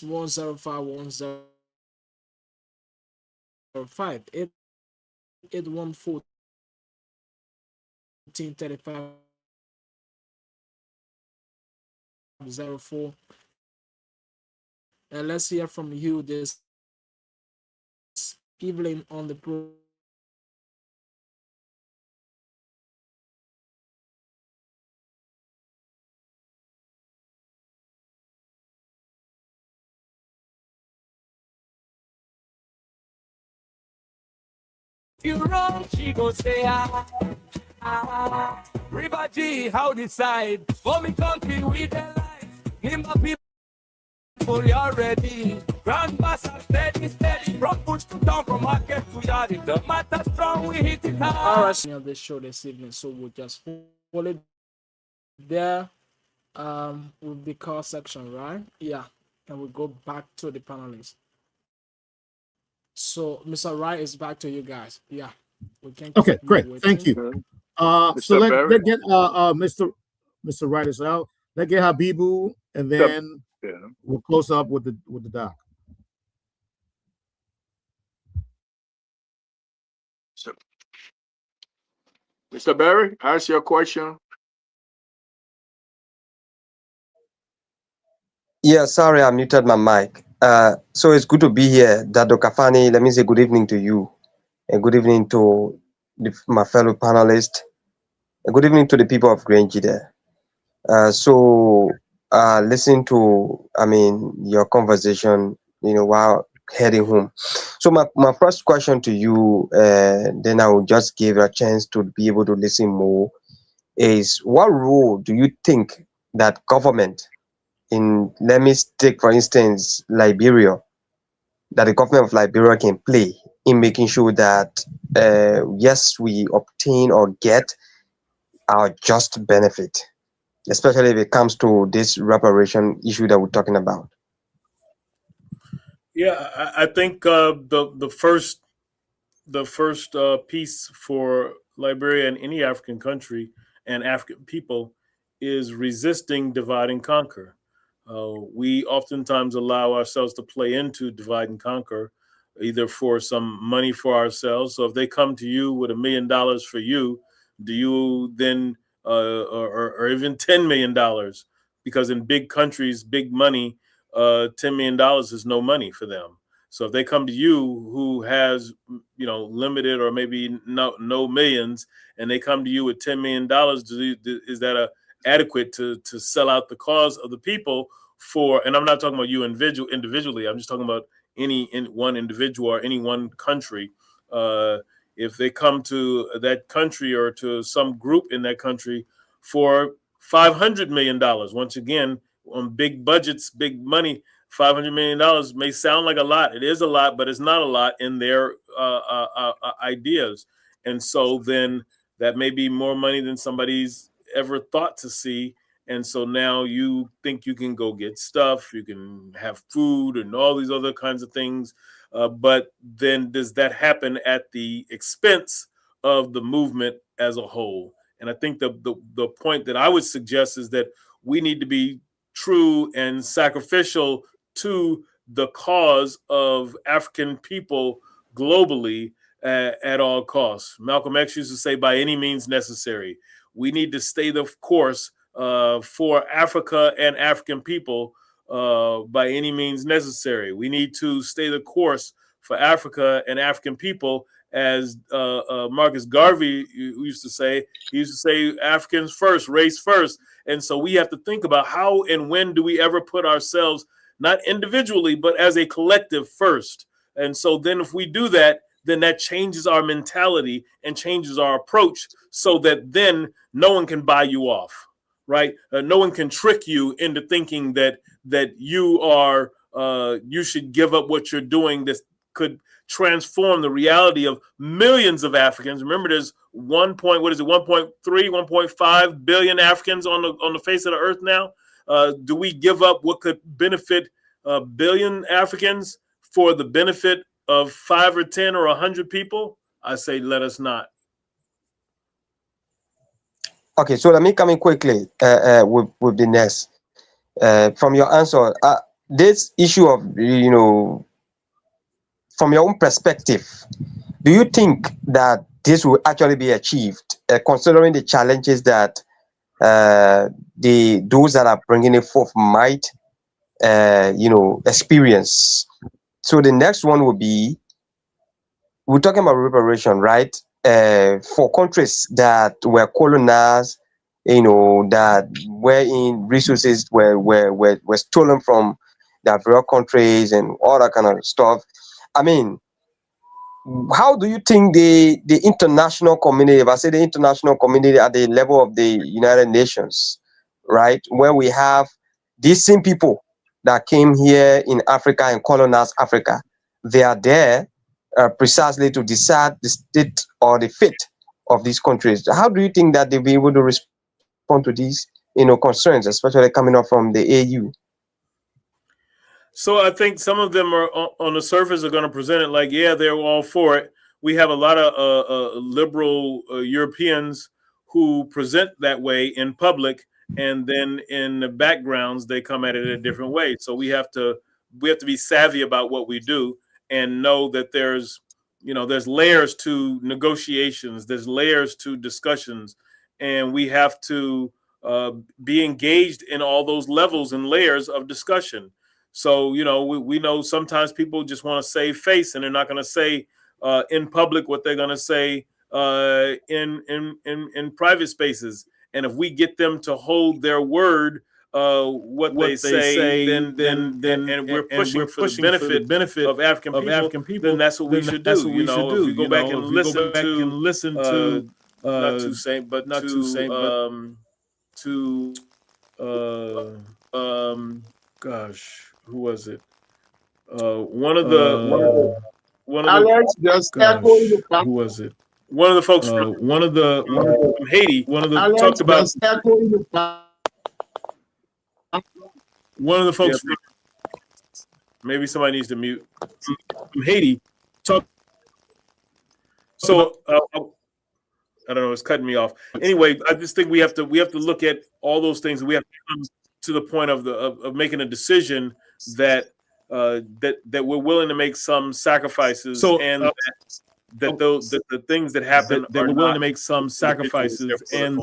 105 105 881 3504. And let's hear from you this evening on the program. You wrong, she go say River G, how decide? For me country with the life. Name my people, you're ready. Grand master, steady, steady. From push to town, from market to yard. It don't matter strong, we hit it hard. All right, on this show this evening, so we'll just hold it there with the call section, right? Yeah, and we'll go back to the panelists. So Mr. Wright is back to you guys. Yeah, we can. Okay, great. Thank you. So let's get Mr. Wright as well. Let's get Habibu, and then we'll close up with the doc. So, Mr. Barry, ask your question. Yeah, sorry, I muted my mic. So it's good to be here. Dr. Kafani, let me say good evening to you, and good evening to my fellow panelists, and good evening to the people of Green GEDEH. Listening to, your conversation, while heading home. So my first question to you, then I will just give a chance to be able to listen more, is what role do you think that government let me take, for instance, Liberia, that the government of Liberia can play in making sure that, yes, we obtain or get our just benefit, especially if it comes to this reparation issue that we're talking about? Yeah, I think the first piece for Liberia and any African country and African people is resisting divide and conquer. We oftentimes allow ourselves to play into divide and conquer, either for some money for ourselves. So if they come to you with $1 million for you, do you then, or even $10 million? Because in big countries, big money, $10 million is no money for them. So if they come to you who has, limited or maybe no millions, and they come to you with $10 million, is that adequate to sell out the cause of the people for? And I'm not talking about you individually. I'm just talking about any one individual or any one country. If they come to that country or to some group in that country for $500 million, once again, on big budgets, big money, $500 million may sound like a lot. It is a lot, but it's not a lot in their ideas. And so then that may be more money than somebody's ever thought to see. And so now you think you can go get stuff, you can have food and all these other kinds of things. But then does that happen at the expense of the movement as a whole? And I think the point that I would suggest is that we need to be true and sacrificial to the cause of African people globally at all costs. Malcolm X used to say, by any means necessary. We need to stay the course for Africa and African people by any means necessary. We need to stay the course for Africa and African people, as Marcus Garvey used to say. He used to say, Africans first, race first. And so we have to think about how and when do we ever put ourselves, not individually, but as a collective first. And so then if we do that, then that changes our mentality and changes our approach, so that then no one can buy you off, right? No one can trick you into thinking that you are you should give up what you're doing. This could transform the reality of millions of Africans. Remember, there's 1.5 billion Africans on the face of the earth now. Do we give up what could benefit a billion Africans for the benefit of 5 or 10 or 100 people? I say, let us not. Okay, so let me come in quickly with the next. From your answer, this issue of, from your own perspective, do you think that this will actually be achieved, considering the challenges that those that are bringing it forth might, experience? So the next one will be, we're talking about reparation, right? For countries that were colonized, that wherein resources were stolen from their various countries and all that kind of stuff. I mean, how do you think the international community, if I say the international community at the level of the United Nations, right, where we have these same people that came here in Africa and colonized Africa, they are there precisely to decide the state or the fate of these countries. How do you think that they'll be able to respond to these, concerns, especially coming up from the AU? So I think some of them are on the surface are going to present it like, yeah, they're all for it. We have a lot of liberal Europeans who present that way in public, and then in the backgrounds they come at it a different way. So we have to be savvy about what we do and know that there's layers to negotiations, there's layers to discussions, and we have to be engaged in all those levels and layers of discussion. So, we know sometimes people just want to save face, and they're not going to say in public what they're going to say in private spaces. And if we get them to hold their word, what they say, then and we're pushing for the benefit of African people, then that's what we should do. If you go back and listen to not to say, but to gosh, who was it? One of the Alex, just echoing the back. who was it? One of the folks from Haiti. Alex, Talked about just echoing the back. one of the folks. Maybe somebody needs to mute. From Haiti. Talk. So I don't know. It's cutting me off. Anyway, I just think we have to look at all those things. We have to come to the point of making a decision that that we're willing to make some sacrifices, and that the things that happen that we're willing to make some sacrifices, and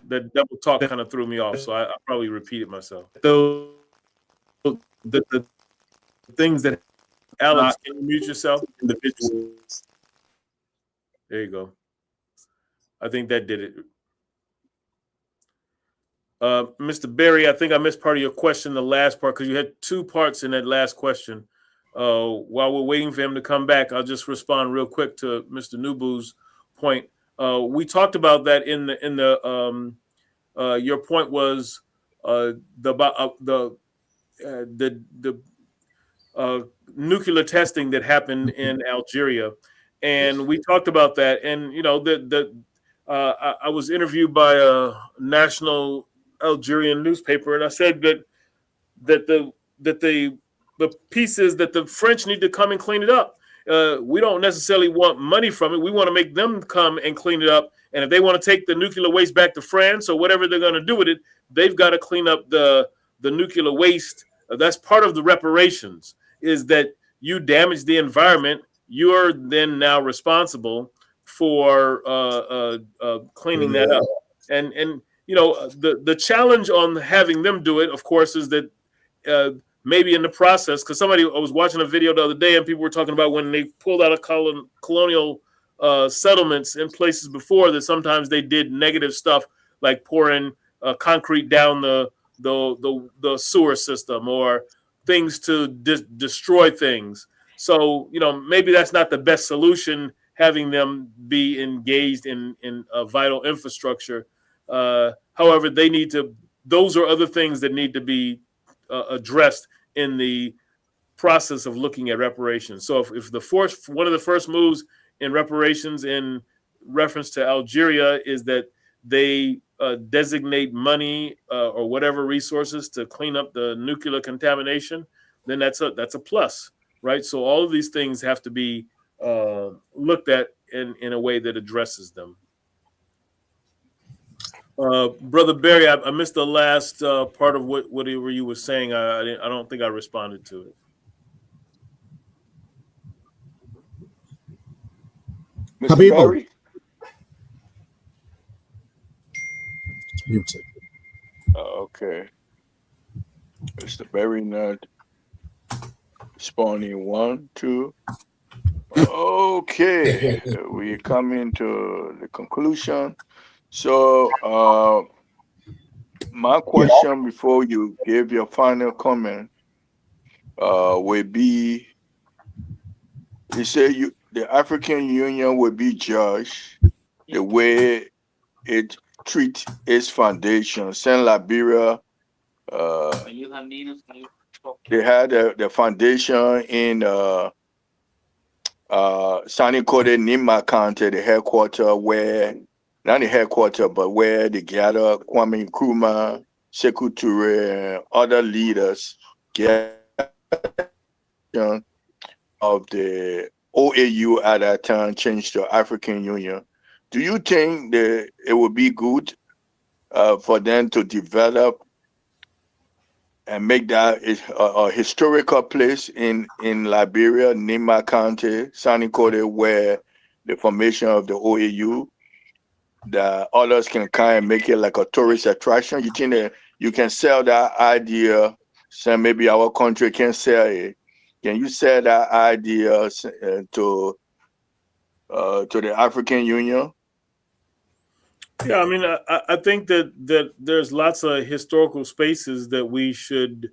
the double talk kind of threw me off, so I probably repeated myself. The things that Alex, can you mute yourself? Individual. There you go. I think that did it. Mr. Berry, I think I missed part of your question, the last part, because you had two parts in that last question. While we're waiting for him to come back, I'll just respond real quick to Mr. Nubu's point. We talked about that in the your point was the nuclear testing that happened in Algeria, and we talked about that. And I was interviewed by a national Algerian newspaper, and I said that the pieces that the French need to come and clean it up. We don't necessarily want money from it. We want to make them come and clean it up. And if they want to take the nuclear waste back to France or whatever they're going to do with it, they've got to clean up the nuclear waste. That's part of the reparations, is that you damage the environment. You're then now responsible for cleaning that up. And the challenge on having them do it, of course, is that maybe in the process, because I was watching a video the other day, and people were talking about when they pulled out of colonial settlements in places before, that sometimes they did negative stuff like pouring concrete down the sewer system, or things to destroy things. So maybe that's not the best solution, having them be engaged in vital infrastructure. However, they need to. Those are other things that need to be addressed in the process of looking at reparations. So if one of the first moves in reparations in reference to Algeria is that they designate money or whatever resources to clean up the nuclear contamination, then that's a plus, right? So all of these things have to be looked at in a way that addresses them. Brother Barry, I missed the last part of whatever you were saying. I don't think I responded to it. Mr. Barry? Muted. Okay. Mr. Barry not responding. 1, 2. Okay. We coming to the conclusion. So my question before you give your final comment will be, he said the African Union will be judged the way it treat its foundation. Saint Liberia, they had the foundation in Sani Kode Nima County, the headquarters where, not the headquarters, but where they gather Kwame Nkrumah, Sekou Toure, and other leaders of the OAU at that time changed to African Union. Do you think that it would be good for them to develop and make that a historical place in Liberia, Nima County, Sani Kode, where the formation of the OAU, that others can kind of make it like a tourist attraction? You think that you can sell that idea? So maybe our country can sell it. Can you sell that idea to the African Union? Yeah, I mean, I think that there's lots of historical spaces that we should,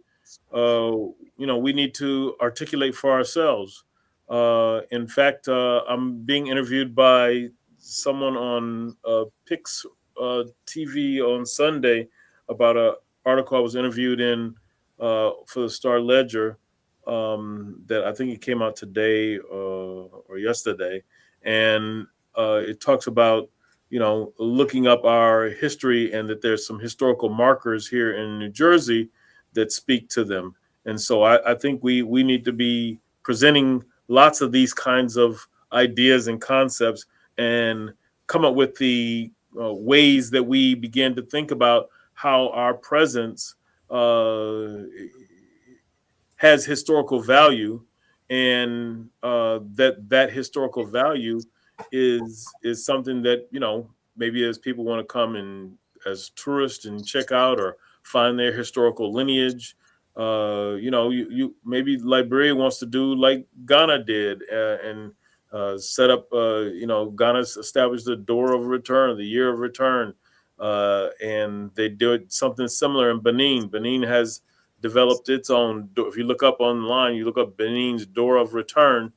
we need to articulate for ourselves. In fact, I'm being interviewed by someone on Pix TV on Sunday about a article I was interviewed in for the Star Ledger, that I think it came out today or yesterday, and it talks about looking up our history and that there's some historical markers here in New Jersey that speak to them. And so I think we need to be presenting lots of these kinds of ideas and concepts and come up with the ways that we begin to think about how our presence has historical value, and that historical value is something that maybe as people want to come and as tourists and check out or find their historical lineage. You maybe Liberia wants to do like Ghana did, and set up. Ghana's established the door of return, the year of return, and they do something similar in Benin. Benin has developed its own. If you look up online, you look up Benin's door of return.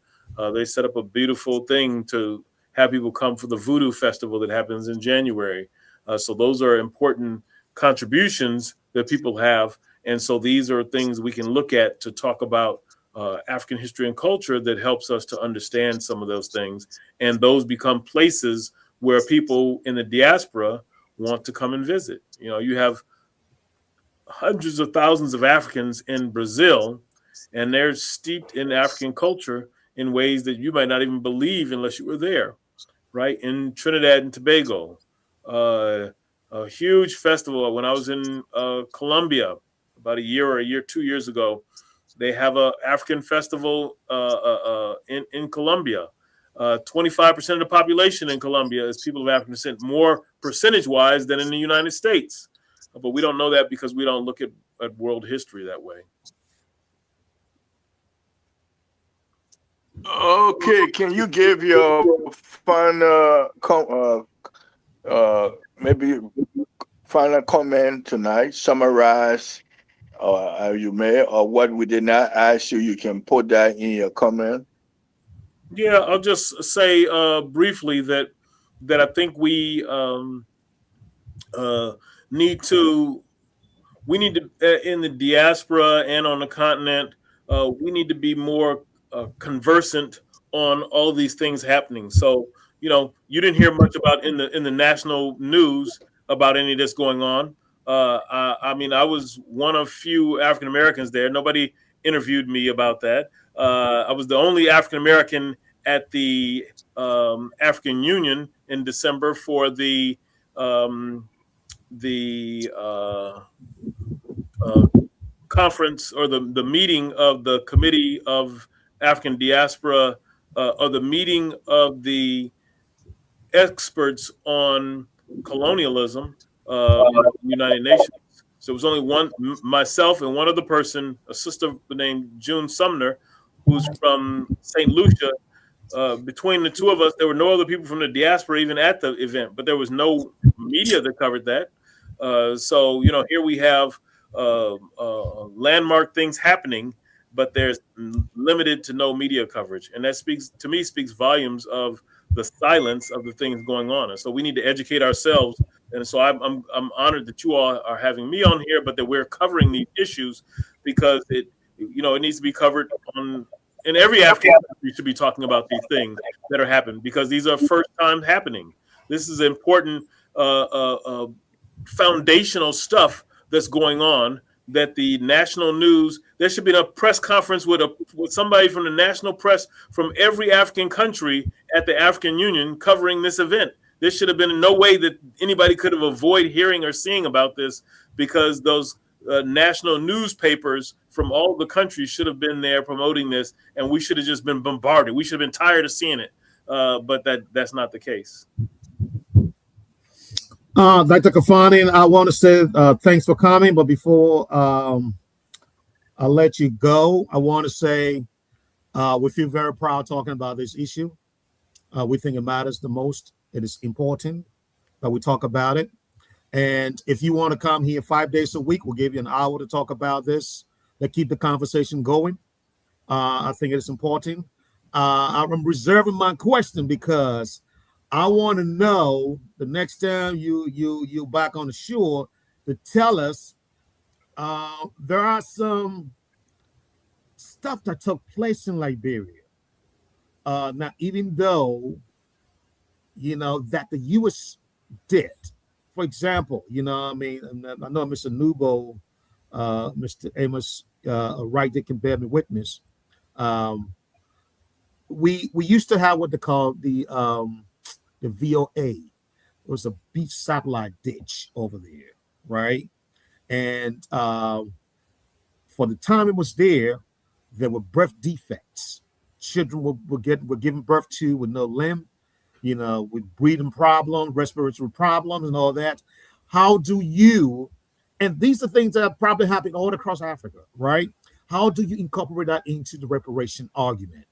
They set up a beautiful thing to have people come for the Voodoo Festival that happens in January. So those are important contributions that people have. And so these are things we can look at to talk about African history and culture that helps us to understand some of those things. And those become places where people in the diaspora want to come and visit. You have hundreds of thousands of Africans in Brazil, and they're steeped in African culture in ways that you might not even believe unless you were there. Right in Trinidad and Tobago, a huge festival. When I was in Colombia about 2 years ago, they have a African festival in Colombia. 25% of the population in Colombia is people of African descent, more percentage-wise than in the United States. But we don't know that because we don't look at world history that way. Okay, can you give your final maybe final comment tonight? Summarize, you may, or what we did not ask you. You can put that in your comment. Yeah, I'll just say briefly that I think we need to in the diaspora and on the continent, we need to be more conversant on all these things happening. So you didn't hear much about in the national news about any of this going on. I mean, I was one of few African Americans there. Nobody interviewed me about that. I was the only African American at the African Union in December for the conference, or the meeting of the Committee of African Diaspora, or the meeting of the experts on colonialism in the United Nations. So it was only myself and one other person, a sister named June Sumner, who's from St. Lucia. Between the two of us, there were no other people from the diaspora even at the event, but there was no media that covered that. So here we have landmark things happening but there's limited to no media coverage, and that speaks volumes of the silence of the things going on. And so we need to educate ourselves. And so I'm honored that you all are having me on here, but that we're covering these issues because it needs to be covered in every African country should be talking about these things that are happening because these are first time happening. This is important foundational stuff that's going on that the national news, there should be a press conference with somebody from the national press from every African country at the African Union covering this event. There should have been no way that anybody could have avoided hearing or seeing about this because those national newspapers from all the countries should have been there promoting this, and we should have just been bombarded. We should have been tired of seeing it, but that's not the case. Dr. Kafani, I want to say thanks for coming, but before I let you go, I want to say we feel very proud talking about this issue. We think it matters the most. It is important that we talk about it. And if you want to come here 5 days a week, we'll give you an hour to talk about this. Let's keep the conversation going. I think it is important. I'm reserving my question because I want to know the next time you back on the shore to tell us there are some stuff that took place in Liberia. Now, even though that the U.S. did, for example, I know Mr. Nubo, Mr. Amos Wright, they can bear me witness. We used to have what they call the VOA. It was a beach satellite dish over there, right? And for the time it was there were birth defects. Children were given birth to with no limb, with breathing problems, respiratory problems, and all that. How do you, and these are things that probably happen all across Africa, right? How do you incorporate that into the reparation argument?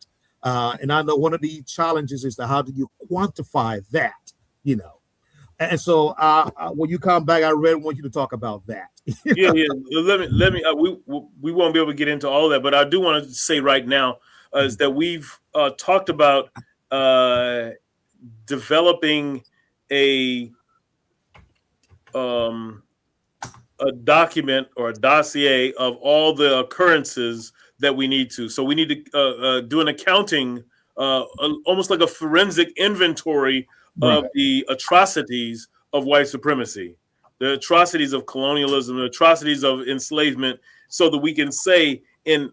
And I know one of the challenges is how do you quantify that, And so when you come back, I really want you to talk about that. Yeah. Let me. We won't be able to get into all that, but I do want to say right now is that we've talked about developing a document or a dossier of all the occurrences that we need to. So we need to do an accounting, almost like a forensic inventory of the atrocities of white supremacy, the atrocities of colonialism, the atrocities of enslavement, so that we can say, who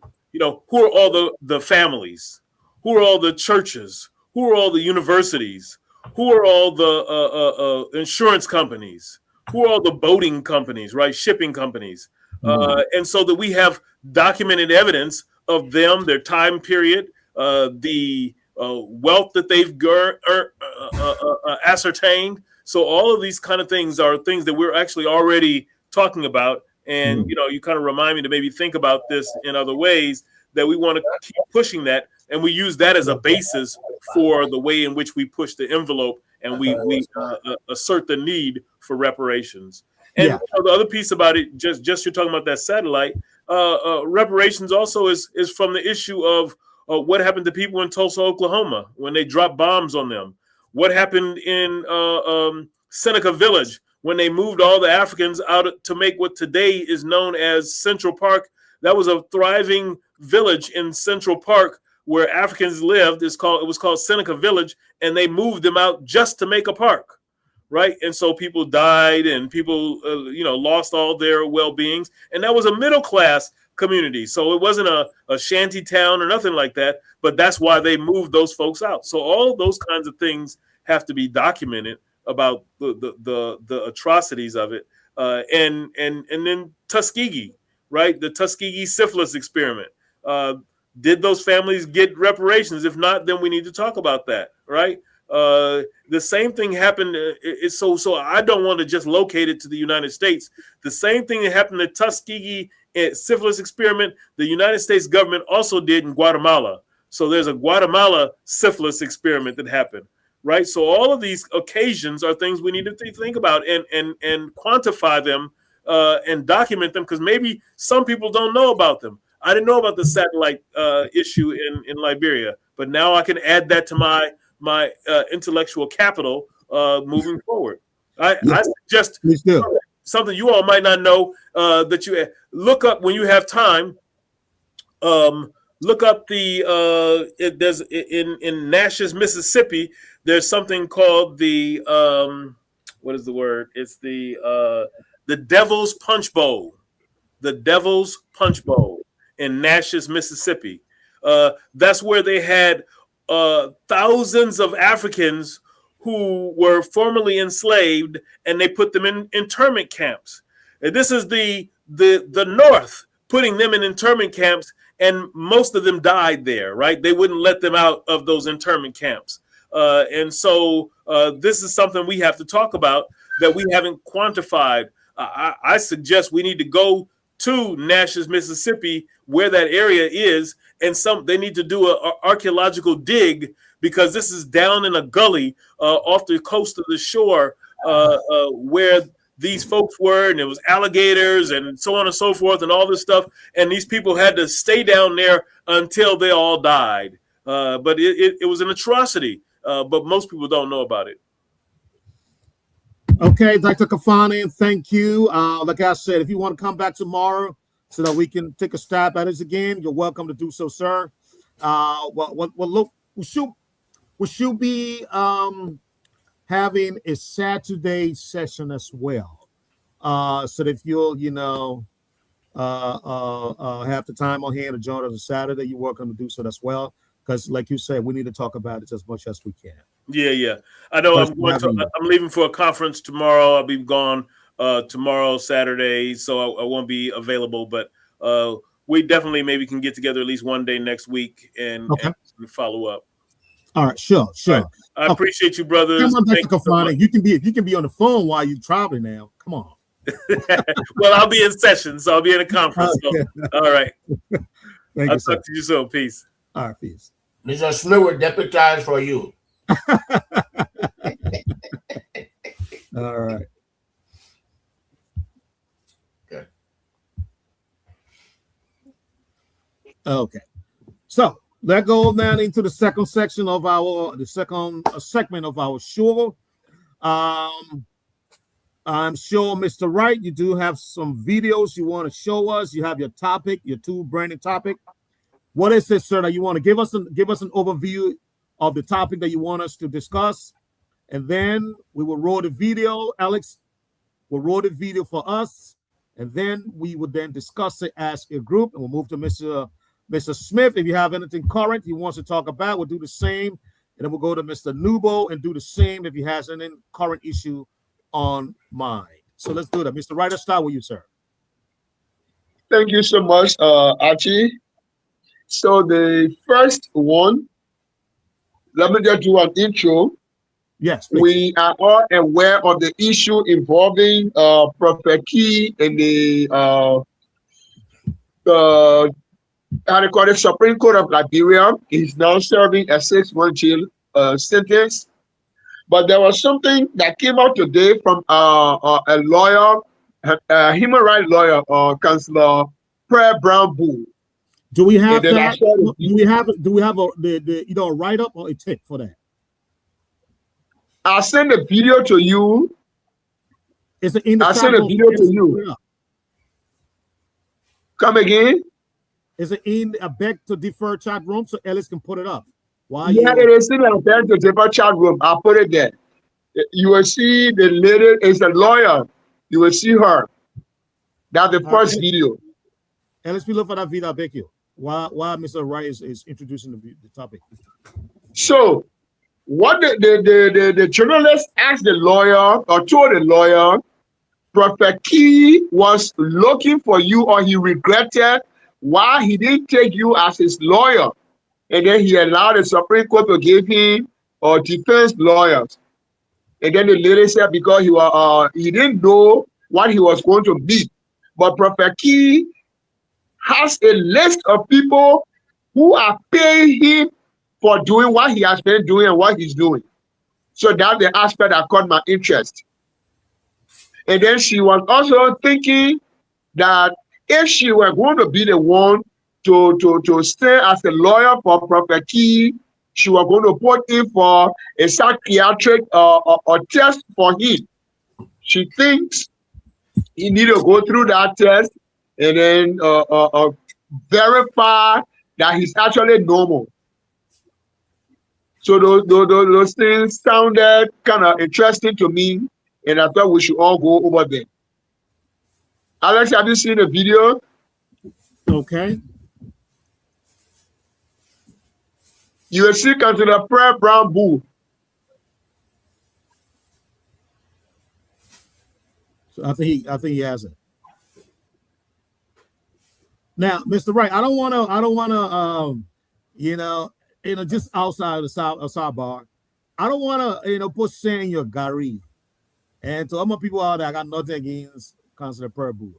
are all the families, who are all the churches, who are all the universities, who are all the insurance companies, who are all the boating companies, right? Shipping companies. And so that we have documented evidence of them, their time period, the wealth that they've ascertained. So all of these kind of things are things that we're actually already talking about. And, you kind of remind me to maybe think about this in other ways, that we want to keep pushing that. And we use that as a basis for the way in which we push the envelope and we assert the need for reparations. And the other piece about it, just you're talking about that satellite, reparations also is from the issue of what happened to people in Tulsa, Oklahoma, when they dropped bombs on them. What happened in Seneca Village when they moved all the Africans out to make what today is known as Central Park. That was a thriving village in Central Park where Africans lived. It was called Seneca Village, and they moved them out just to make a park. Right. And so people died and people, lost all their well-beings. And that was a middle class community. So it wasn't a shanty town or nothing like that. But that's why they moved those folks out. So all those kinds of things have to be documented about the atrocities of it. And then Tuskegee, right? The Tuskegee syphilis experiment. Did those families get reparations? If not, then we need to talk about that. Right. The same thing happened. So I don't want to just locate it to the United States. The same thing that happened at Tuskegee syphilis experiment, the United States government also did in Guatemala. So there's a Guatemala syphilis experiment that happened, right? So all of these occasions are things we need to think about and quantify them and document them, because maybe some people don't know about them. I didn't know about the satellite issue in Liberia, but now I can add that to my intellectual capital moving forward. I suggest something you all might not know that you look up when you have time. Look up there's in Natchez, Mississippi. There's something called the what is the word? It's the Devil's Punch Bowl. The Devil's Punch Bowl in Natchez, Mississippi. That's where they had thousands of Africans who were formerly enslaved, and they put them in internment camps. And this is the North putting them in internment camps, and most of them died there. Right? They wouldn't let them out of those internment camps, and so this is something we have to talk about that we haven't quantified. I suggest we need to go to Natchez, Mississippi, where that area is, and they need to do an archaeological dig, because this is down in a gully off the coast of the shore where these folks were, and it was alligators and so on and so forth and all this stuff, and these people had to stay down there until they all died. But it was an atrocity, but most people don't know about it. Okay, Dr. Kafani, thank you. Like I said, if you want to come back tomorrow so that we can take a stab at it again, you're welcome to do so, sir. Look, we should be having a Saturday session as well. So that if you'll, have the time on hand to join us on Saturday, you're welcome to do so as well. Because, like you said, we need to talk about it as much as we can. Yeah. I know I'm leaving for a conference tomorrow. I'll be gone tomorrow, Saturday, so I won't be available. But we definitely maybe can get together at least one day next week and follow up. All right, sure. Right. I appreciate you, brothers. Come on, Dr. Kafani. You can be on the phone while you're traveling now. Come on. Well, I'll be in session, so I'll be in a conference. So. All right. I'll talk to you soon. Peace. All right, peace. Mr. Smith will deputize for you. All right. Okay. So let's go now into the second section of the second segment of our show. I'm sure, Mr. Wright, you do have some videos you want to show us. You have your topic, your two branded topic. What is it, sir, that you want to give us an overview of the topic that you want us to discuss? And then we will roll the video. Alex will roll the video for us, and then we will then discuss it as a group, and we'll move to Mr. Smith. If you have anything current he wants to talk about, we'll do the same. And then we'll go to Mr. Nubo and do the same if he has any current issue on mind. So let's do that. Mr. Wright, let's start with you, sir. Thank you so much, Archie. So the first one, let me just do an intro. Yes, please. We are all aware of the issue involving Prophet Key and the how they call it, Supreme Court of Liberia. He's now serving a 6-month jail sentence. But there was something that came out today from a lawyer, a human rights lawyer, Councillor Prayer Brown Bull. Do we have that? Do we have a write up or a tip for that? I'll send a video to you. Is it in the I'll send a video to you. Come again? Is it in a beg to defer chat room so Ellis can put it up? Yeah, it is in a beg to defer chat room. I'll put it there. You will see the lady is a lawyer. You will see her. That's the first video. Ellis, we look for that video. I beg you. While Mr. Wright is introducing the topic. So, what the journalist asked the lawyer or told the lawyer, Prophet Key was looking for you, or he regretted why he didn't take you as his lawyer, and then he allowed the Supreme Court to give him defense lawyers. And then the lady said because he didn't know what he was going to meet, but Prophet Key has a list of people who are paying him for doing what he has been doing and what he's doing. So that's the aspect that caught my interest. And then she was also thinking that if she were going to be the one to stay as a lawyer for Prophet Key. She was going to put in for a psychiatric test for him. She thinks he need to go through that test and then verify that he's actually normal. So those things sounded kind of interesting to me, and I thought we should all go over there. Alex, have you seen the video? Okay. You will see Councilor Prayer Brown Boo. So I think he has it. Now, Mr. Wright, I don't want to, just outside of the sidebar. I don't want to, put sand in your gari. And to all my people out there, I got nothing against Councilor Purbu.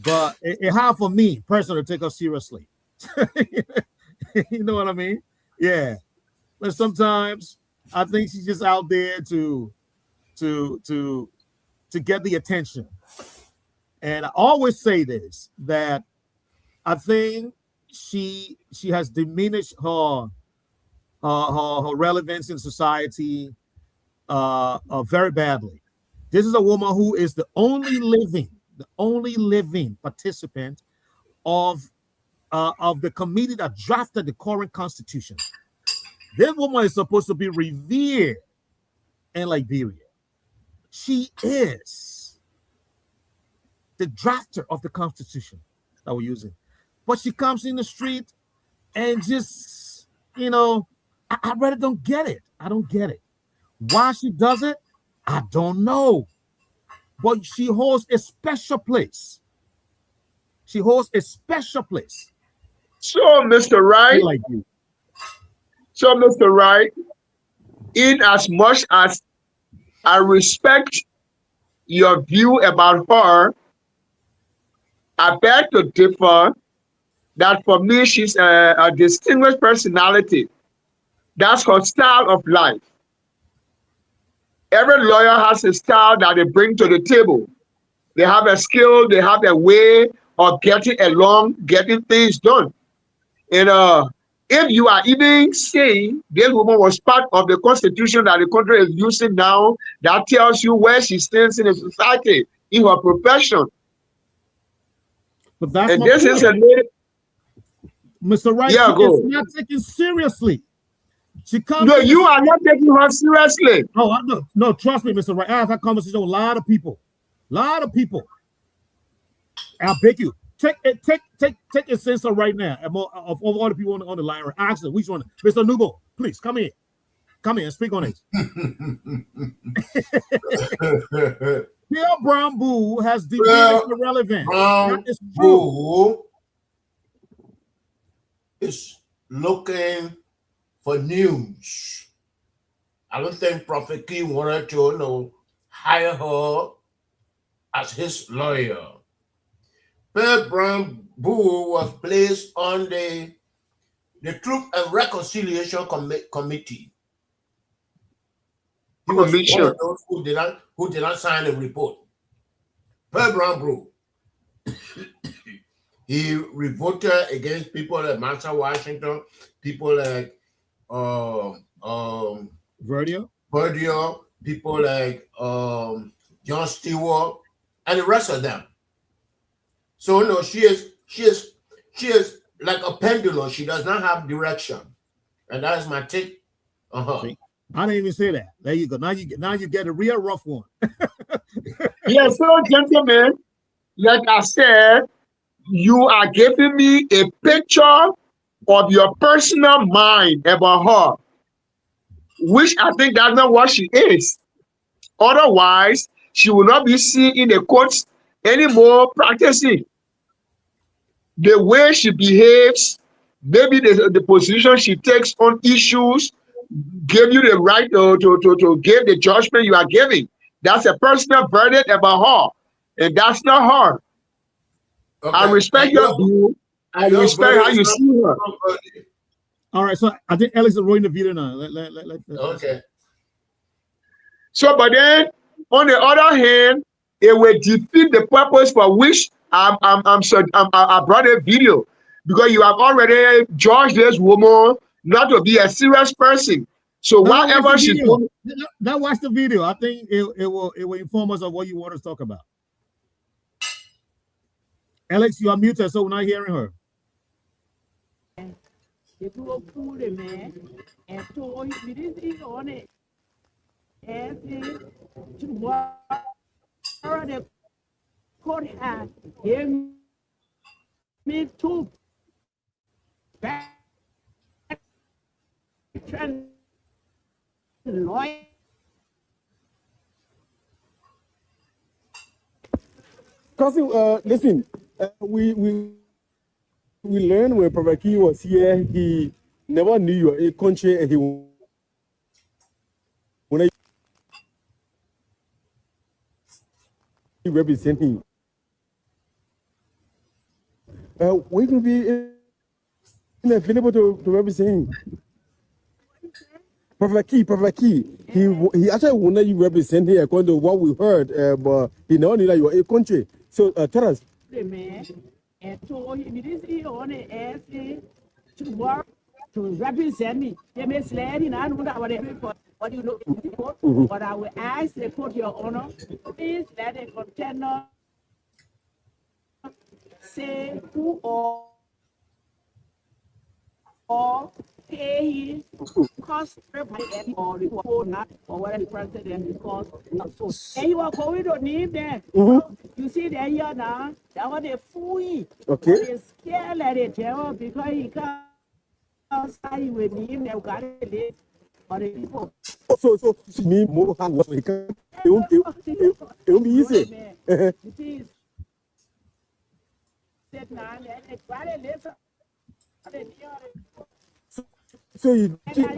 But it's hard for me personally to take her seriously. You know what I mean? Yeah. But sometimes I think she's just out there to get the attention. And I always say this, that I think she has diminished her relevance in society very badly. This is a woman who is the only living participant of the committee that drafted the current constitution. This woman is supposed to be revered in Liberia. She is the drafter of the constitution that we're using. But she comes in the street and just, I really don't get it. I don't get it. Why she does it, I don't know. But she holds a special place. She holds a special place. So, Mr. Wright, in as much as I respect your view about her, I beg to differ that for me, she's a distinguished personality. That's her style of life. Every lawyer has a style that they bring to the table. They have a skill, they have a way of getting along, getting things done. And if you are even saying this woman was part of the constitution that the country is using now, that tells you where she stands in the society, in her profession. But that's and this point. Is a lady. Mr. Wright, yeah, she is not taken seriously. She comes. No, you are not taking her seriously. Oh, no, trust me, Mr. Wright. I have had conversations with a lot of people. I beg you, take a sensor right now of all the people on the line. Ask them which one. Mr. Nubo, please come in and speak on it. Pierre Brown Boo has diminished irrelevant. That is true. Is looking for news. I don't think Prophet Key wanted to hire her as his lawyer. Pierre Brown Boo was placed on the Truth and Reconciliation Committee. He was one of those who did not sign the report. Pierre Brown Boo. He revolted against people like Martha Washington, people like Verdio, people like John Stewart, and the rest of them. So no, she is like a pendulum. She does not have direction, and that is my take. See, I didn't even say that. There you go. Now you get a real rough one. Yes, so gentlemen, like I said, you are giving me a picture of your personal mind about her, which I think that's not what she is. Otherwise, she will not be seen in the courts anymore practicing. The way she behaves, maybe the position she takes on issues, give you the right to give the judgment you are giving. That's a personal verdict about her, and that's not her. Okay. I respect your view. I respect how you see her. All right, so I think Alex is rolling the video now. Okay. So, but then on the other hand, it will defeat the purpose for which I brought a video. because you have already judged this woman not to be a serious person. So whatever she's doing. Now watch the video. I think it will inform us of what you want us to talk about. Alex, you are muted, so we're not hearing her. If you pull the man and told me this is on it, and tomorrow the court has gave me two veteran lawyers. Cousin, listen, we learned when Prophet Key was here, he never knew you were a country and he wanted to represent him. We can be available to represent him. Prophet Key, he actually wanted you represent him according to what we heard, but he never knew that you were a country. So tell us. The man and told him this is on the ass to work to represent me. They may slay me, I don't know what you know, but I will ask the court, Your Honor, please let the contender say who or pay his cost or report not or whatever the president because not so. And you are going to need them. You see that here now, that was a fool. Okay. They scared like a devil because he can't outside with him. They got it late for the people. So me more hard work. It won't be easy. It is. That now, they try to listen. So you think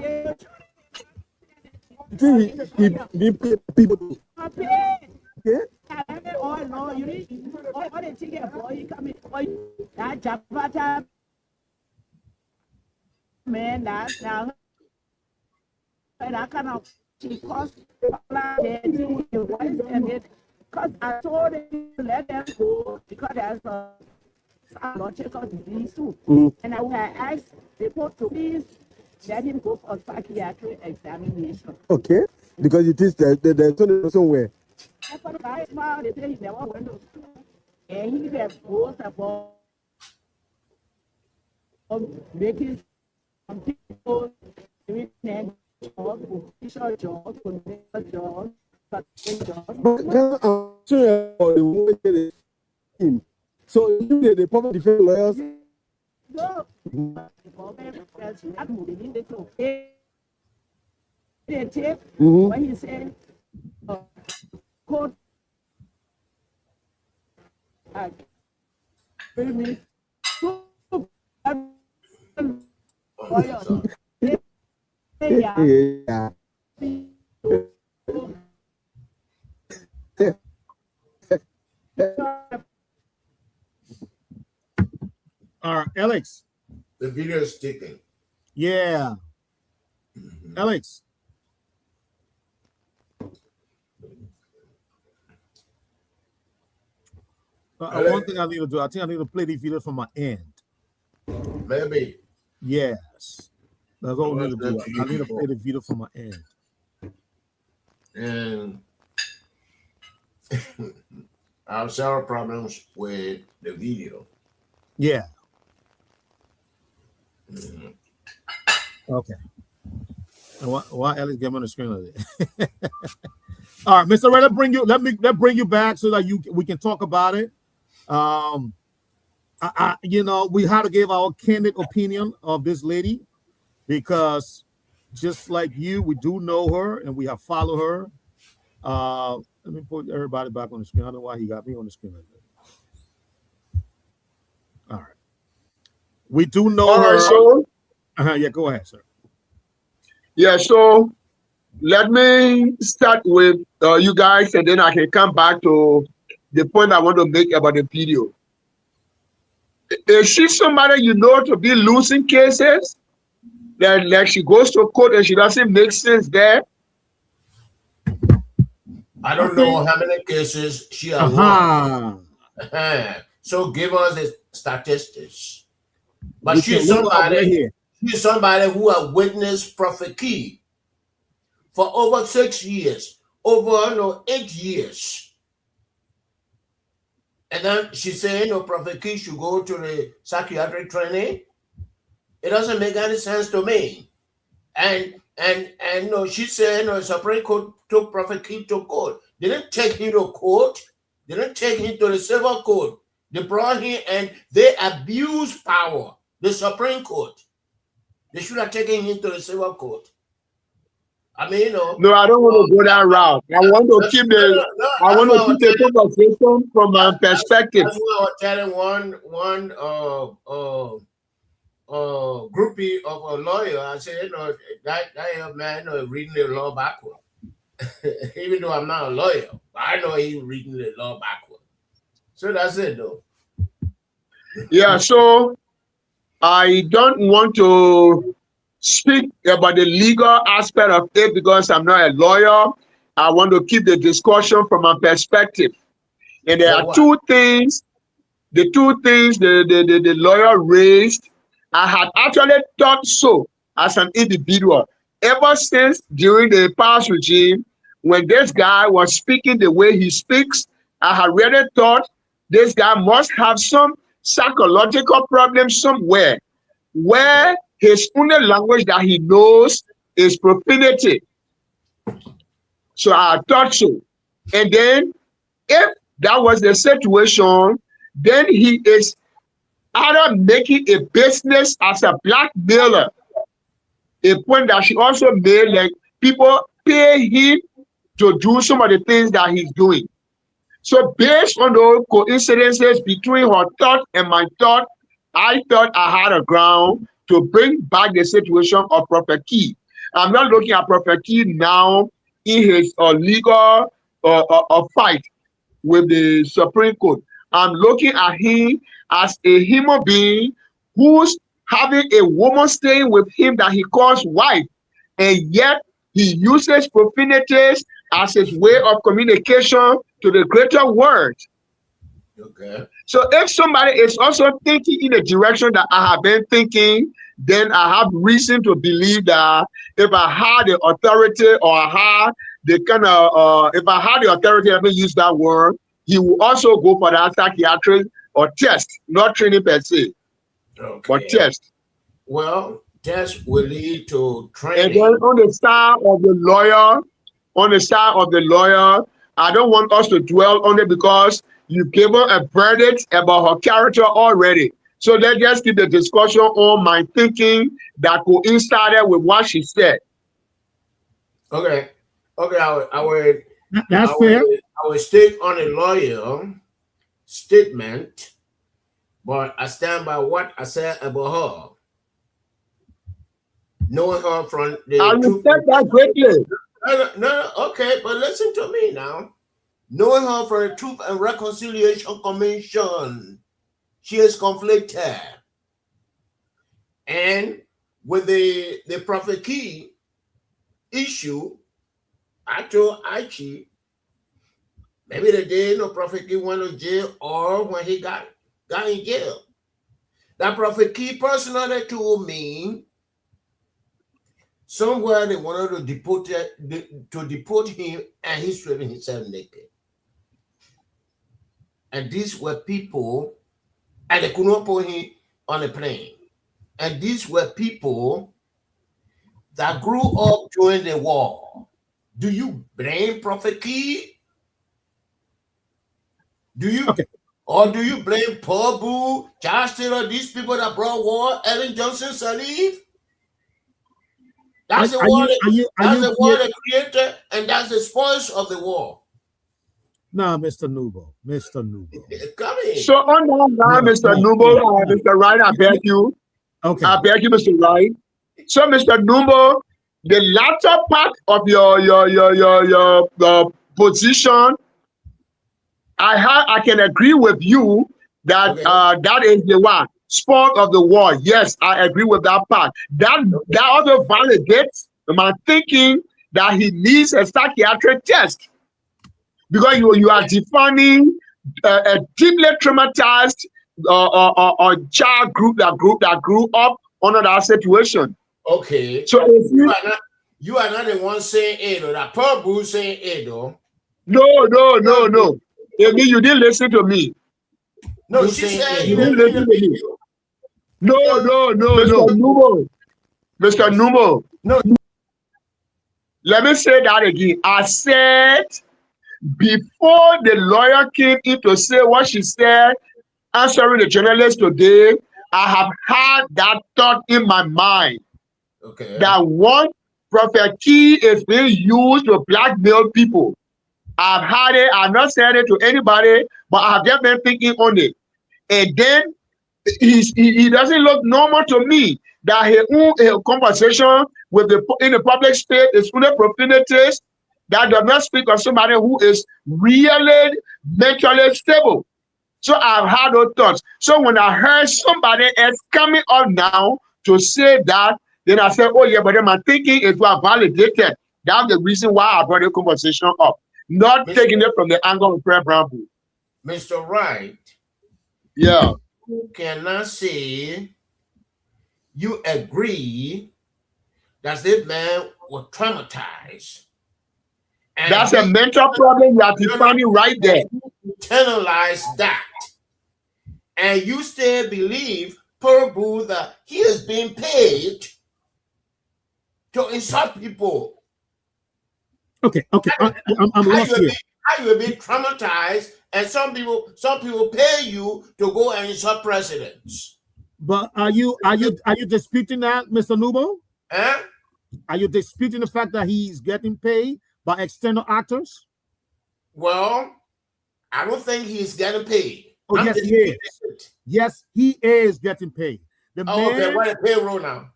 he people to okay? Oh no, you need all the ticket for you coming for that Japata man that's now and I kind of she cost because I told him to let them go because there's a psychological disease too. And I would have asked the court to please let him go for psychiatric examination. Okay, because it is the somewhere. And for the guy, smile, they say he never went to school. And he goes about making some people doing their job, official job, political job, job. But I'm sure the woman him. So you the public defense lawyers. No, they take what he said, court, me, Yeah. All right, Alex. The video is sticking. Yeah. Alex. One thing I need to do, I think I need to play the video from my end. Maybe. Yes. That's all I need to do. I need to play the video from my end. And I have several problems with the video. Yeah. Okay. And why Alex get me on the screen like that? All right, Mr. Ray, let bring you back so that we can talk about it. We had to give our candid opinion of this lady because just like you, we do know her and we have followed her. Let me put everybody back on the screen. I don't know why he got me on the screen like that. All right. We do know her. So, yeah, go ahead, sir. Yeah, so let me start with you guys and then I can come back to the point I want to make about the video. Is she somebody you know to be losing cases? Like she goes to court and she doesn't make sense there? I don't know how many cases she has won. So give us the statistics. But she's look up right somebody. here. She's somebody who has witnessed Prophet Key for over 6 years, over 8 years. And then she said, Prophet Key should go to the psychiatric training. It doesn't make any sense to me. And she said, Supreme Court took Prophet Key to court. They didn't take him to court. They didn't take him to the civil court. They brought him and they abused power. The Supreme Court. They should have taken him to the civil court. I mean, No, I don't want to go that route. I want to keep the conversation from my perspective. That's why I was telling one groupie of a lawyer. I said, that young man reading the law backward. Even though I'm not a lawyer, but I know he's reading the law backward. So that's it, though. Yeah, so I don't want to speak about the legal aspect of it because I'm not a lawyer. I want to keep the discussion from my perspective. And there are two things, the lawyer raised. I had actually thought so as an individual. Ever since during the past regime, when this guy was speaking the way he speaks, I had really thought this guy must have some psychological problem somewhere where his only language that he knows is profanity. So I thought so. And then if that was the situation, then he is either making a business as a blackmailer, a point that she also made, like people pay him to do some of the things that he's doing. So based on those coincidences between her thought and my thought, I thought I had a ground to bring back the situation of Prophet Key. I'm not looking at Prophet Key now in his legal fight with the Supreme Court. I'm looking at him as a human being who's having a woman staying with him that he calls wife, and yet he uses profanities as his way of communication to the greater world. Okay. So if somebody is also thinking in the direction that I have been thinking, then I have reason to believe that if I had the authority or I had the kind of, if I had the authority, let me use that word, he will also go for that psychiatric or test, not training per se, but test. Well, test will lead to training. And then on the side of the lawyer, I don't want us to dwell on it because you gave her a verdict about her character already. So let's just keep the discussion on my thinking that coincided with what she said. Okay. Okay, That's fair. I will stick on a lawyer statement, but I stand by what I said about her. Knowing her from the I respect that greatly. No, okay, but listen to me now. Knowing her from the Truth and Reconciliation Commission, she is conflicted. And with the Prophet Key issue, I told ARCHIE, maybe the day Prophet Key went to jail or when he got in jail. That Prophet Key personally told me somewhere they wanted to deport him and he's stripping himself naked. And these were people, and they could not put him on a plane. And these were people that grew up during the war. Do you blame Prophet Key? Do you? Okay. Or do you blame Paul Boo, Charles Taylor, these people that brought war, Ellen Johnson Sirleaf? That's the war they created, and that's the spoils of the war. No, Mr. Nubo. Come in. So on that line, Mr. Nubo, Mr. Wright, I beg you. Okay. I beg you, Mr. Wright. So, Mr. Nubo, the latter part of your position, I can agree with you that that is the one. Sport of the war. Yes, I agree with that part. That also validates my thinking that he needs a psychiatric test. Because you are defining a deeply traumatized child group that grew up under that situation. Okay. So if You are not the one saying it, or that Pearl Bruce saying it, though. no. Amy, you didn't listen to me. No, You she said didn't listen to me. No. Mr. Numo. Mr. Numo. No. Let me say that again. I said before the lawyer came in to say what she said, answering the journalist today, I have had that thought in my mind. Okay. That one Prophet Key is being used to blackmail people. I've had it. I've not said it to anybody, but I've just been thinking on it. And then he doesn't look normal to me. That his conversation with in the public space is full of profanities. That does not speak of somebody who is really mentally stable. So I've had those thoughts. So when I heard somebody else coming up now to say that, then I said, oh yeah, but then my thinking is well validated. That's the reason why I brought the conversation up. Not taking it from the angle of Prayer Brown. Mr. Wright. Yeah. You cannot say you agree that this man was traumatized. And that's a mental problem you are defining right there. Internalize that. And you still believe, Pearl, that he is being paid to insult people. Okay. I'm lost here. How you be traumatized, and some people pay you to go and insult presidents. But are you disputing that, Mr. Nubo? Huh? Are you disputing the fact that he's getting paid by external actors? Well, I don't think he's getting paid. Oh, yes, he is. Yes, he is getting paid. Okay, what a payroll now?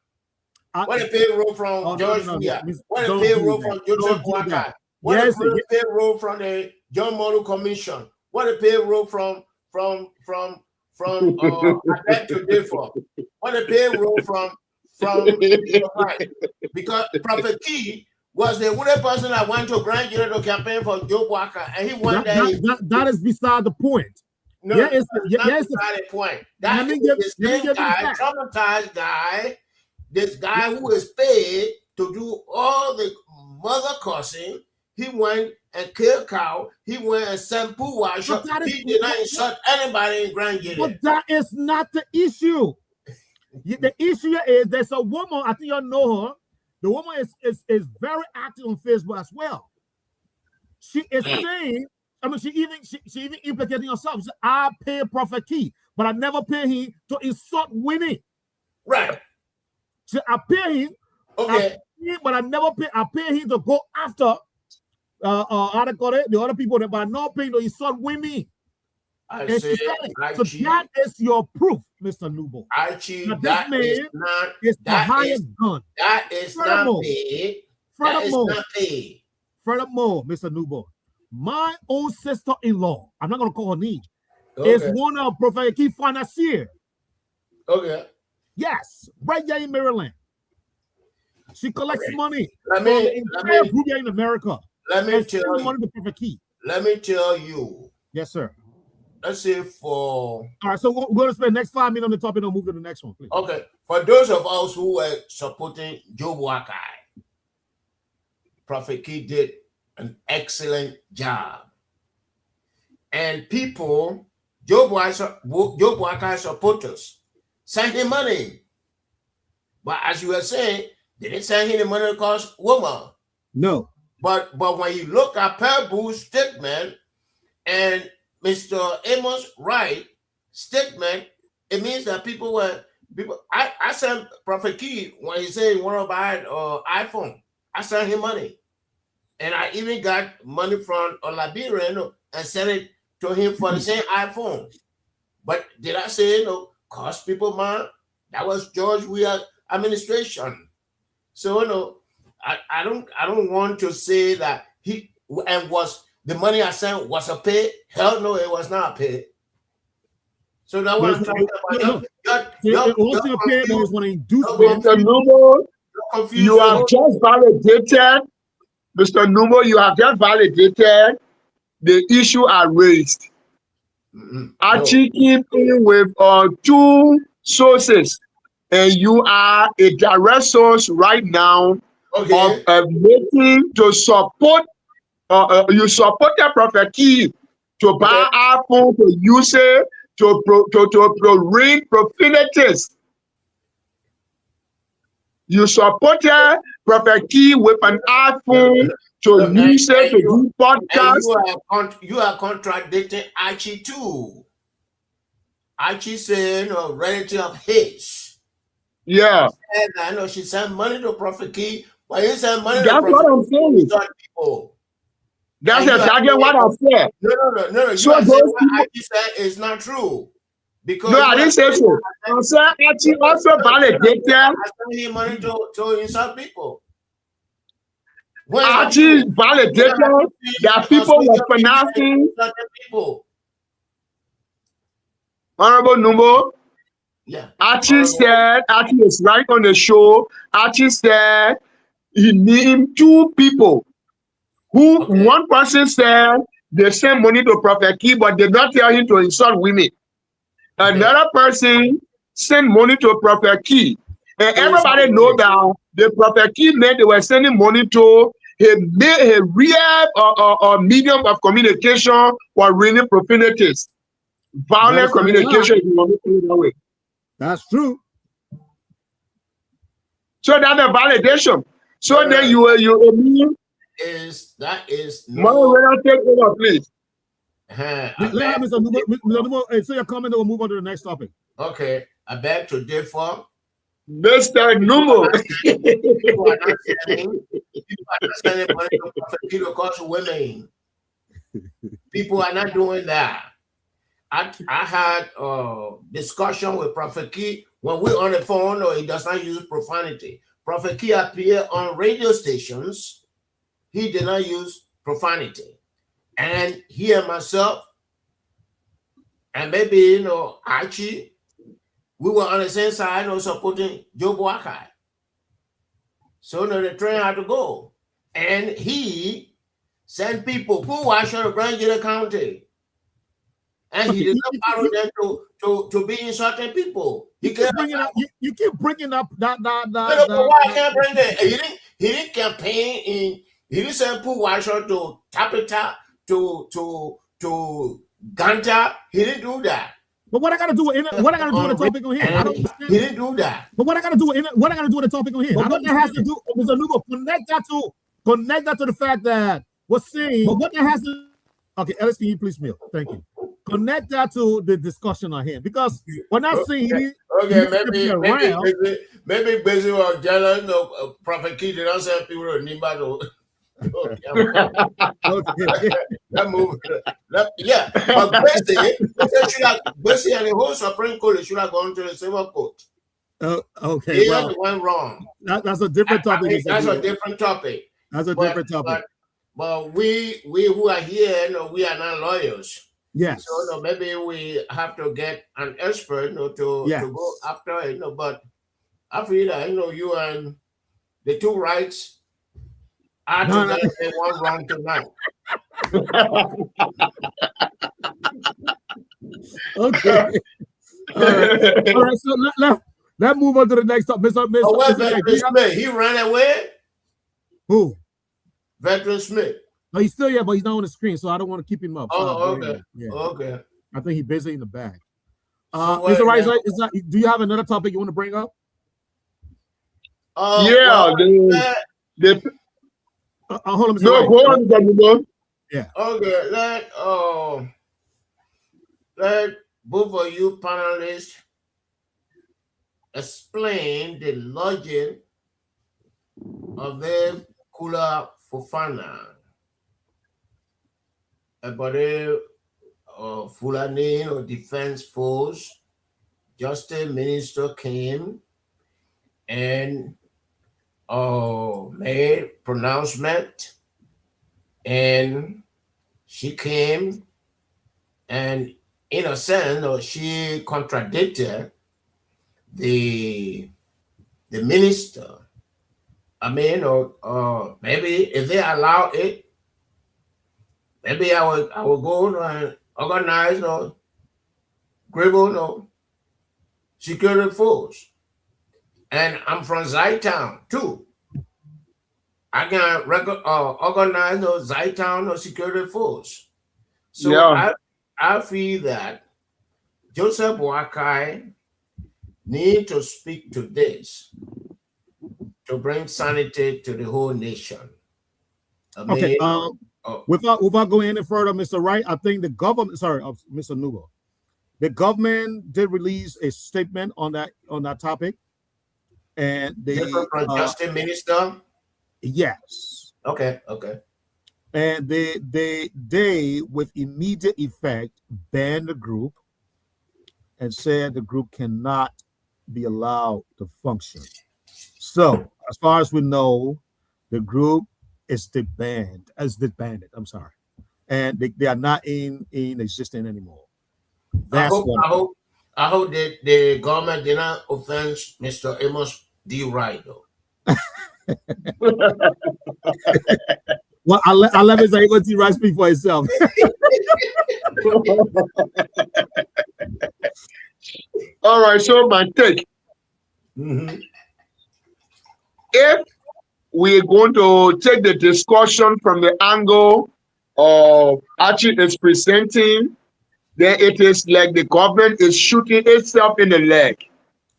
What a payroll from George Weah? What a payroll from Joseph Walker? What a payroll from the John Moru Commission? What a payroll from Abed today for? What a payroll from because Prophet Key was the only person that went to Grand Jury to campaign for Joe Walker, and he won that is beside the point. No, that's beside the point. That is the guy, traumatized guy, this guy who is paid to do all the mother cursing. He went and killed cow. He went and sent poo washer. He did not insult anybody in Grand Jury. But that is not the issue. The issue is there's a woman, I think you know her. The woman is very active on Facebook as well. She is saying, I mean, she even implicating herself. She said, I pay Prophet Key, but I never pay him to insult Winnie. Right. She said, I pay him, okay, but I never pay. I pay him to go after the other people, but I'm not paying to insult Winnie. I say, so that is your proof, Mr. Nubo. Archie, that is the highest gun. That is not paid. Furthermore, Mr. Nubo, my own sister-in-law, I'm not going to call her name, is one of Prophet Key financier. Okay. Yes, right there in Maryland. She collects money from the entire group here in America. Let me tell you. Money to Prophet Key. Let me tell you. Yes, sir. Let's say for... All right, so we're going to spend the next 5 minutes on the topic and move to the next one, please. Okay. For those of us who were supporting Joe Walker, Prophet Key did an excellent job. And people, Joe Walker supporters, sent him money. But as you were saying, they didn't send him the money because woman. No. But when you look at Pearbu's statement and Mr. Amos Wright statement, it means that I sent Prophet Key when he said he wanted to buy an iPhone. I sent him money. And I even got money from a Liberian and sent it to him for the same iPhone. But did I say, cost people money? That was George Weah administration. So, I don't want to say that the money I sent was a pay. Hell no, it was not a pay. So that's what I'm talking about. Mr. Numo, you have just validated. Mr. Numo, you have just validated the issue I raised. Archie came in with 2 sources, and you are a direct source right now Okay. of making to support. You supported Prophet Key to buy iPhone, to use it to read profanities. You supported Prophet Key with an iPhone to Look, use it to do and podcasts. you are contradicting Archie too. Archie saying a relative of his. Yeah, And I know she sent money to Prophet Key. Why you send money to that's Prophet what I'm Key? saying. People. That's And you are exactly saying, what I said. no. You So are saying those what people, Archie said is not true. no, Because I you are didn't say so. I said Archie also validated. sending him money to insult people. When have Archie you validated seen that on people were social media pronouncing insulting people? Honorable Numbo. Yeah. Archie said, Archie is right on the show. Archie said he named 2 people who one person said they sent money to Prophet Key, but did not tell him to insult women. Another person sent money to Prophet Key. And everybody know that the Prophet Key men they were sending money to a real medium of communication for reading profanities. Violent communication, if you want to put it that way. That's true. So that's a validation. So then you that is no. Take over, please. So your comment, we'll move on to the next topic. Okay, I beg to differ. Mr. Numo. People are not sending money to Prophet Key to cause women. People are not doing that. I had a discussion with Prophet Key when we're on the phone. No, he does not use profanity. Prophet Key appeared on radio stations. He did not use profanity. And he and myself, and maybe Archie, we were on the same side, supporting Joe Boakai. So the train had to go, and he sent people who are sure to Grand Gila County. And he did not follow them to be insulting people. You keep bringing up that. Why I can't bring that? He didn't campaign in. He didn't send Pooh Washer to Tapita to Ganta. He didn't do that. But what I gotta do? What I gotta do with the topic on here? I don't understand. He didn't do that. But what I gotta do? What I gotta do with the topic on here? I don't know what has to do. Mr. Nubo, connect that to the fact that we're saying. But what that has to. Okay, Ellis, can you please mute? Thank you. Connect that to the discussion on here because we're not saying. Maybe busy or jealous. No, Prophet Key did not send people to Nimba that move. Yeah, but Bessie and the whole Supreme Court should have gone to the civil court. Okay, well, went wrong. That's a different topic. That's a different topic. That's a different topic. But we who are here, we are not lawyers. Yes. So maybe we have to get an expert, to go after it. But I feel that you and the two rights are together in one wrong tonight. Okay. All right. So let's move on to the next topic. Veteran Smith, he ran away. Who? Veteran Smith. No, he's still here, but he's not on the screen, so I don't want to keep him up. Okay. Yeah. Okay. I think he's busy in the back. Mr. Rice, do you have another topic you want to bring up? Hold on. No, go on. Yeah. Okay. Let both of you panelists explain the logic of the Kula Fofana about the Fulani or Defense Force. Justice Minister came and made pronouncement, and she came and in a sense she contradicted the minister. I mean, maybe if they allow it, maybe I will go and organize Grable, no. Security force. And I'm from Zytown too. I can organize those Zytown or security force. So Yeah. I feel that Joseph Boakai need to speak to this to bring sanity to the whole nation. I mean, Okay. Without going any further, Mr. Wright, I think the government. Sorry, Mr. Nubo. The government did release a statement on that topic, and different from Justice Minister. Yes. Okay. And they with immediate effect banned the group and said the group cannot be allowed to function. So, as far as we know, the group is disbanded. I'm sorry, and they are not in existence anymore. That's I hope that the government did not offend Mr. Amos D. Wright, though. Well, I'll let Mr. Amos D. Wright speak for himself. All right, so my take. If we're going to take the discussion from the angle of Archie is presenting, then it is like the government is shooting itself in the leg.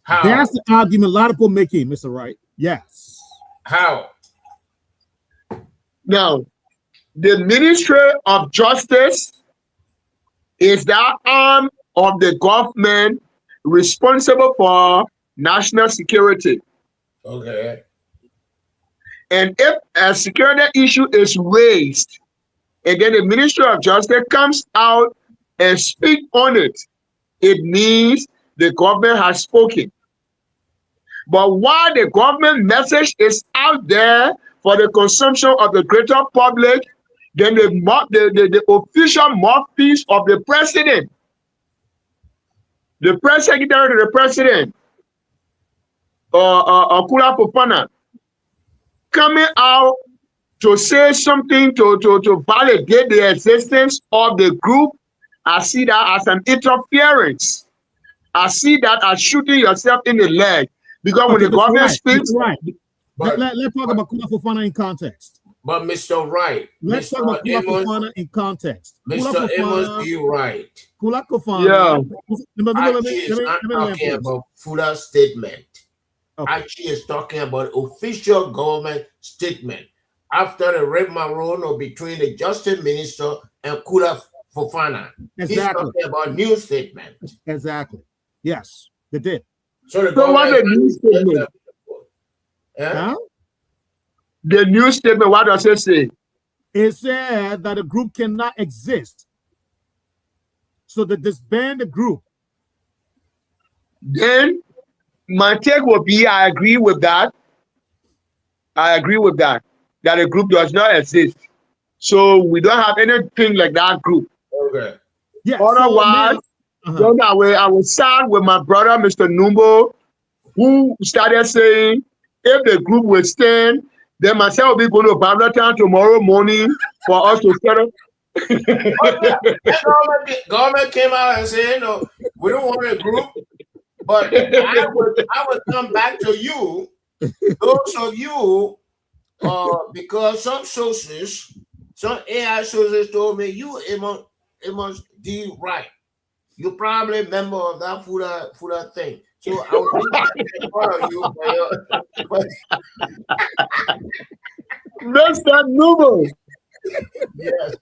How? That's the argument a lot of people making, Mr. Wright. Yes. How? Now, the Ministry of Justice is that arm of the government responsible for national security. Okay. And if a security issue is raised, and then the Ministry of Justice comes out and speak on it, it means the government has spoken. But while the government message is out there for the consumption of the greater public, then the official mouthpiece of the president, the press secretary to the president, Kula Fofana, coming out to say something to validate the existence of the group, I see that as an interference. I see that as shooting yourself in the leg. Because when the government speaks... Let's talk about Kula Fofana in context. But Mr. Wright, let's talk about Kula Fofana in context. Mr. Amos, you right. Kula Fofana. Archie is not talking about Fuller statement. Okay. Archie is talking about official government statement after the rigmarole or between the Justice Minister and Kula Fofana. Exactly. He's talking about new statement. Exactly. Yes, they did. So what the new statement? Huh? The new statement, what does it say? It said that a group cannot exist. So they disband the group. Then my take will be, I agree with that. That a group does not exist. So we don't have anything like that group. Okay. Yeah. Otherwise, then I will side with my brother, Mr. Numbo, who started saying, if the group will stand, then myself will be going to Barbertown tomorrow morning for us to set up. Government came out and said, no, we don't want a group, but I would come back to you, those of you, because some sources, some AI sources told me you Amos D. Wright. You probably a member of that Fuller thing. So I will be part of you for Mr. Nubo. Yes.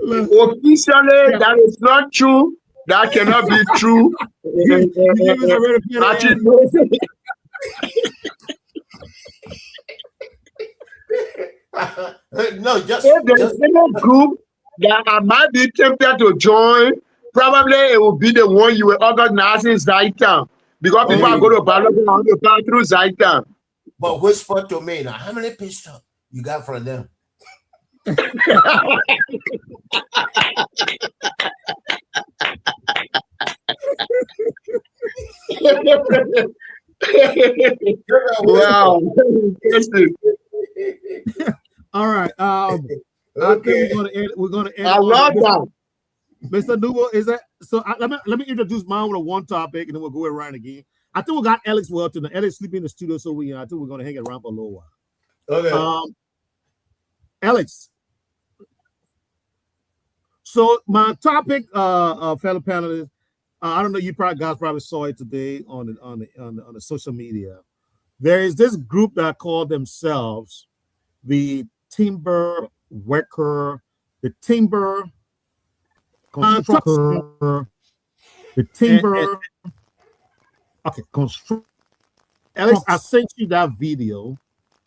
Officially, that is not true. That cannot be true. No, just if there's any group that I might be tempted to join, probably it will be the one you will organize in Zytown. Because people are going to battle through Zytown. But whisper to me now, how many pistols you got from them? Wow. All right. I think we're gonna end. I love that. Mr. Nubo, is that let me introduce mine with one topic, and then we'll go around again. I think we got Alex Welton. Alex sleeping in the studio, so I think we're gonna hang around for a little while. Okay. Alex. So my topic, fellow panelists, I don't know, you guys probably saw it today on the social media. There is this group that call themselves the timber worker, the timber constructor, the timber. Okay, construct. Alex, I sent you that video.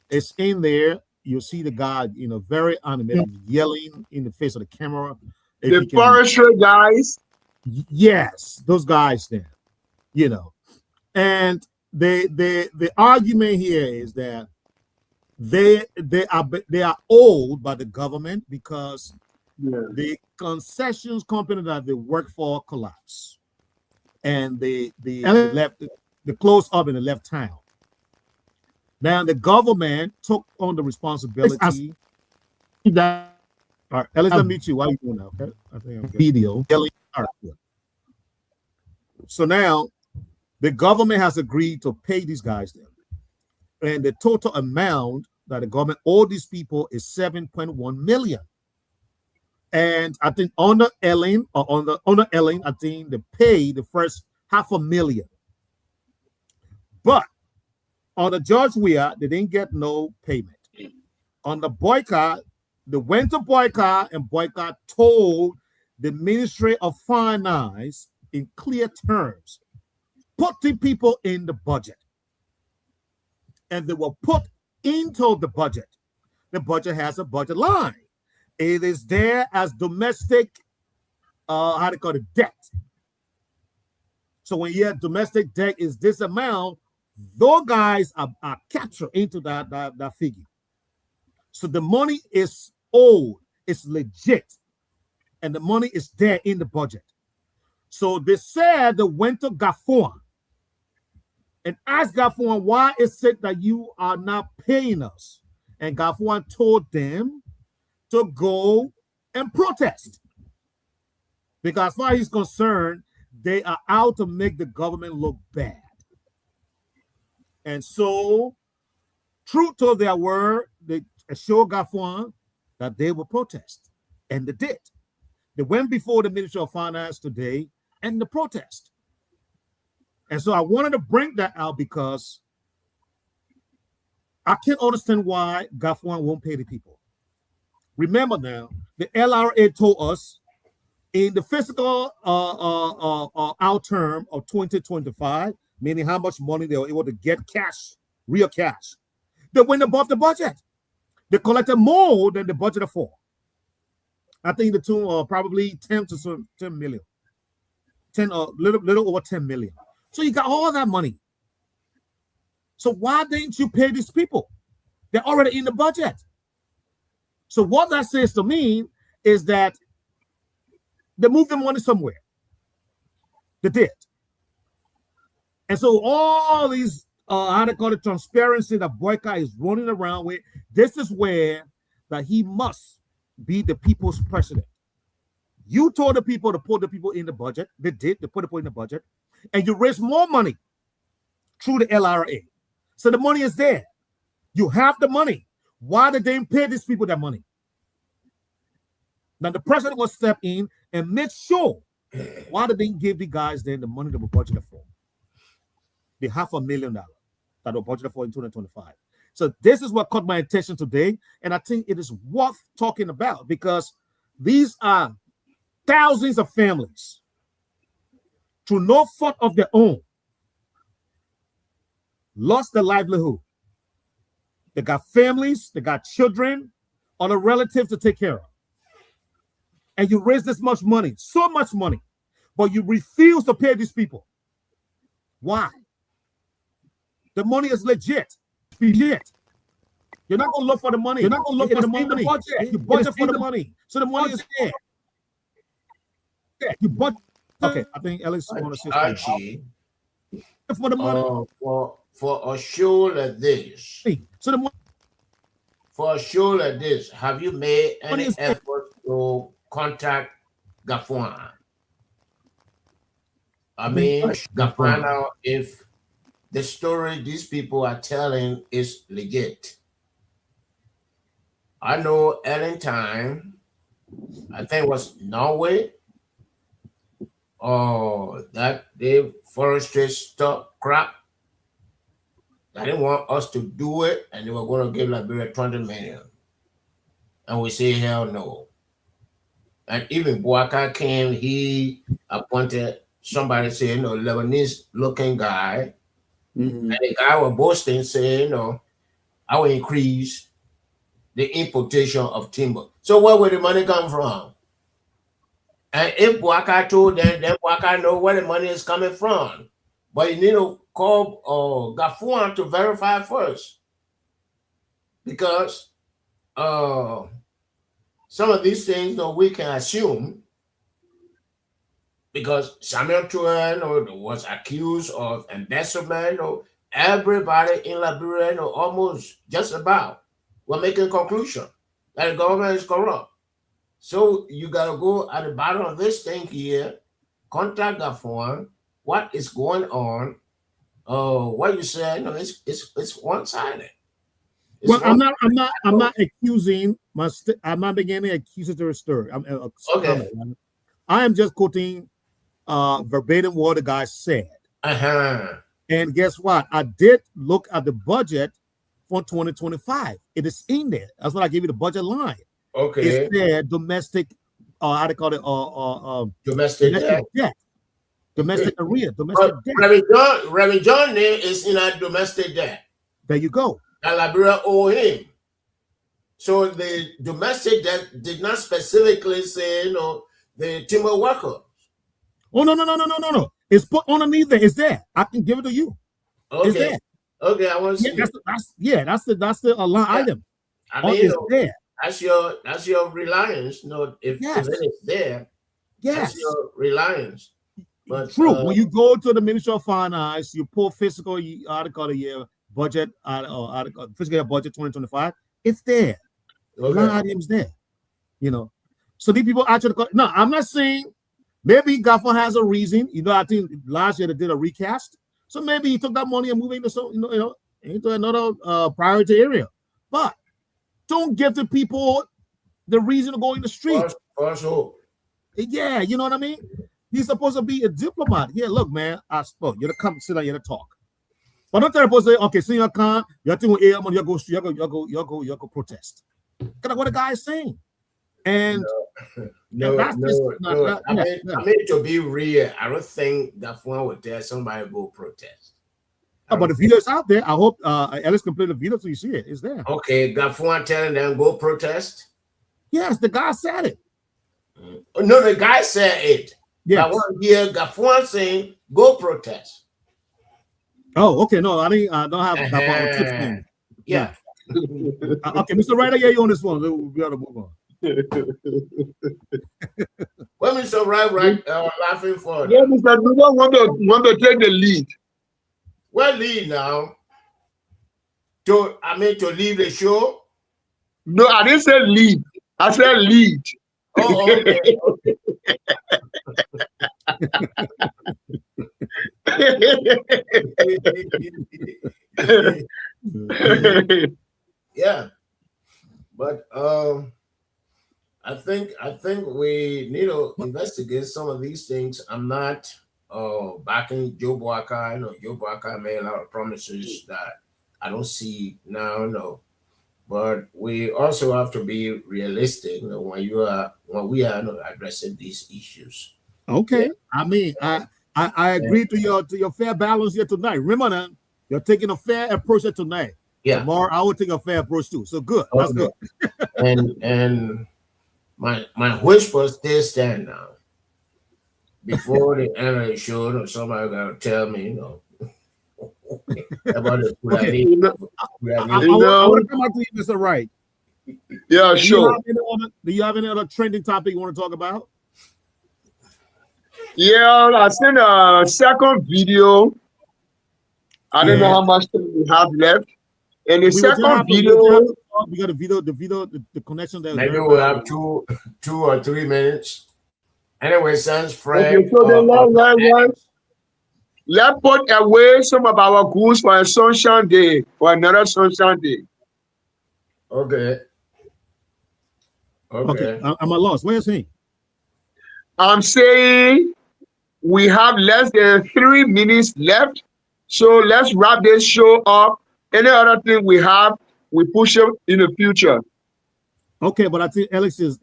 It's in there. You'll see the guy, very animated, yelling in the face of the camera. The forestry guys. Yes, those guys there, and the argument here is that they are owed by the government because the concessions company that they work for collapsed, and they closed up and they left town. Now the government took on the responsibility. All right, Alex, let me meet you. Why are you doing that? Okay, I think I'm video. All right, good. So now the government has agreed to pay these guys then, and the total amount that the government owed these people is 7.1 million. And I think under Ellen, I think they paid the first $500,000. But on the George Weah, they didn't get no payment. On the boycott, they went to boycott, and boycott told the Ministry of Finance in clear terms, putting people in the budget. And they were put into the budget. The budget has a budget line. It is there as domestic, debt. So when you have domestic debt is this amount, those guys are captured into that figure. So the money is owed, it's legit, and the money is there in the budget. So they said they went to Gafuan and asked Gafuan, why is it that you are not paying us? And Gafuan told them to go and protest. Because as far as he's concerned, they are out to make the government look bad. And so, true to their word, they assured Gafuan that they will protest. And they did. They went before the Ministry of Finance today and the protest. And so I wanted to bring that out because I can't understand why Gafuan won't pay the people. Remember now, the LRA told us in the fiscal out term of 2025, meaning how much money they were able to get cash, real cash, they went above the budget. They collected more than the budget for. I think the two probably 10 million, 10 little over 10 million. So you got all that money. So why didn't you pay these people? They're already in the budget. So what that says to me is that they moved the money somewhere. They did. And so all these, transparency that Boyka is running around with, this is where that he must be the people's president. You told the people to put the people in the budget. They did. They put the people in the budget. And you raise more money through the LRA. So the money is there. You have the money. Why did they pay these people that money? Now the president will step in and make sure. Why did they give the guys then the money they were budgeted for? The $500,000 that were budgeted for in 2025. So this is what caught my attention today. And I think it is worth talking about because these are thousands of families through no fault of their own lost their livelihood. They got families, they got children, or the relatives to take care of. And you raise this much money, so much money, but you refuse to pay these people. Why? The money is legit. You're not going to look for the money. You're not going to look for the money. You budget for the money. So the money is there. You budget. Okay, I think Alex wants to say Archie, for the money. For a show like this, so the money. For a show like this, have you made any effort to contact Gafuan? I mean, to find out if the story these people are telling is legit. I know Ellen time, I think it was Norway, that they forestry stopped crap. They didn't want us to do it, and they were going to give Liberia 20 million. And we say, hell no. And even Boaka came, he appointed somebody saying, Lebanese looking guy. Mm-hmm. And the guy was boasting, saying, I will increase the importation of timber. So where will the money come from? And if Boaka told them, then Boaka know where the money is coming from. But you need to call Gafuan to verify first. Because some of these things we can assume, because Samuel Tuen was accused of embezzlement, everybody in Liberia, almost just about, were making conclusion that the government is corrupt. So you gotta go at the bottom of this thing here, contact Gafuan, what is going on. What you said, it's one-sided. Well, I'm not accusing I'm not making any accusatory story. Okay. I am just quoting verbatim what the guy said. And guess what? I did look at the budget for 2025. It is in there. That's what I gave you the budget line. Okay. It's there, domestic, how they call it, domestic debt. Domestic area, domestic debt. Reverend John name is in a domestic debt. There you go. And Liberia owe him. So the domestic debt did not specifically say, the timber worker. Oh, no. It's put underneath there. It's there. I can give it to you. Okay. It's there. Okay, I want to see. That's the line item. I mean, it's there. That's your reliance. If it's there, that's your reliance. But true. When you go to the Ministry of Finance, you pull fiscal article of the year budget, fiscal year budget 2025. It's there. Okay. Line items there. So these people actually. No, I'm not saying. Maybe Gaffon has a reason. I think last year they did a recast. So maybe he took that money and moved into into another priority area. But don't give the people the reason to go in the street. For sure. Yeah, you know what I mean? He's supposed to be a diplomat. Yeah, look, man, I spoke. You're to come sit down, you're to talk. But don't tell the person, okay, so you can't, you're doing you go protest. That's what the guy is saying. And I mean, to be real, I don't think that one would tell somebody go protest. But the video is out there. I hope Ellis can play the video so you see it. It's there. Okay, Gafuan telling them go protest? Yes, the guy said it. No, the guy said it. Yes. I want to hear Gafuan saying go protest. Oh, okay. No, I don't have Gafuan. Yeah. Okay, Mr. Ryder, you on this one. We got to move on. Well, Mr. Right, laughing for. Yeah, Mr. We don't want to take the lead. Well, lead now. To leave the show. No, I didn't say lead. I said lead. Oh, okay. Yeah, but I think we need to investigate some of these things. I'm not backing Joe Boaka. Joe Boaka made a lot of promises that I don't see now. No, but we also have to be realistic when we are addressing these issues. Okay, yeah. I mean, I agree to your fair balance here tonight. Remember that you're taking a fair approach here tonight. Yeah, tomorrow I will take a fair approach too. So good, that's good. and my whispers still stand now. Before the end of the show, somebody got to tell me, about it. Okay. I want to come back to you, Mr. Wright. Yeah, sure. Do you have any other trending topic you want to talk about? Yeah, I sent a second video. I don't know how much time we have left. And the second video, we got the connection there. Maybe we'll have 2 or 3 minutes. Anyway, since Fred. Okay, so Let's put away some of our goods for a sunshine day, for another sunshine day. Okay. Okay, Okay. I'm at loss. Where's he? I'm saying we have less than 3 minutes left. So let's wrap this show up. Any other thing we have, we push it in the future. Okay, but I think Alex is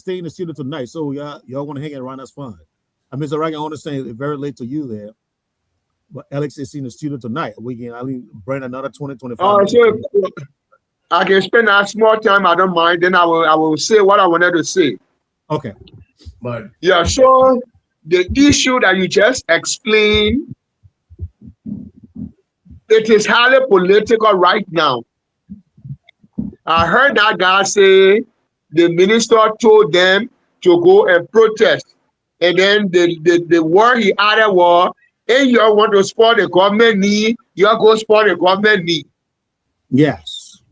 staying in the studio tonight. So y'all want to hang around, that's fine. I mean, so I can understand it's very late to you there. But Alex is in the studio tonight. We can bring another 20, 25 minutes. So I can spend that small time, I don't mind. Then I will say what I wanted to say. Okay. But yeah, so the issue that you just explained, it is highly political right now. I heard that guy say the minister told them to go and protest. And then the word he added was, hey, you want to support the government need, you go support the government need. Yes.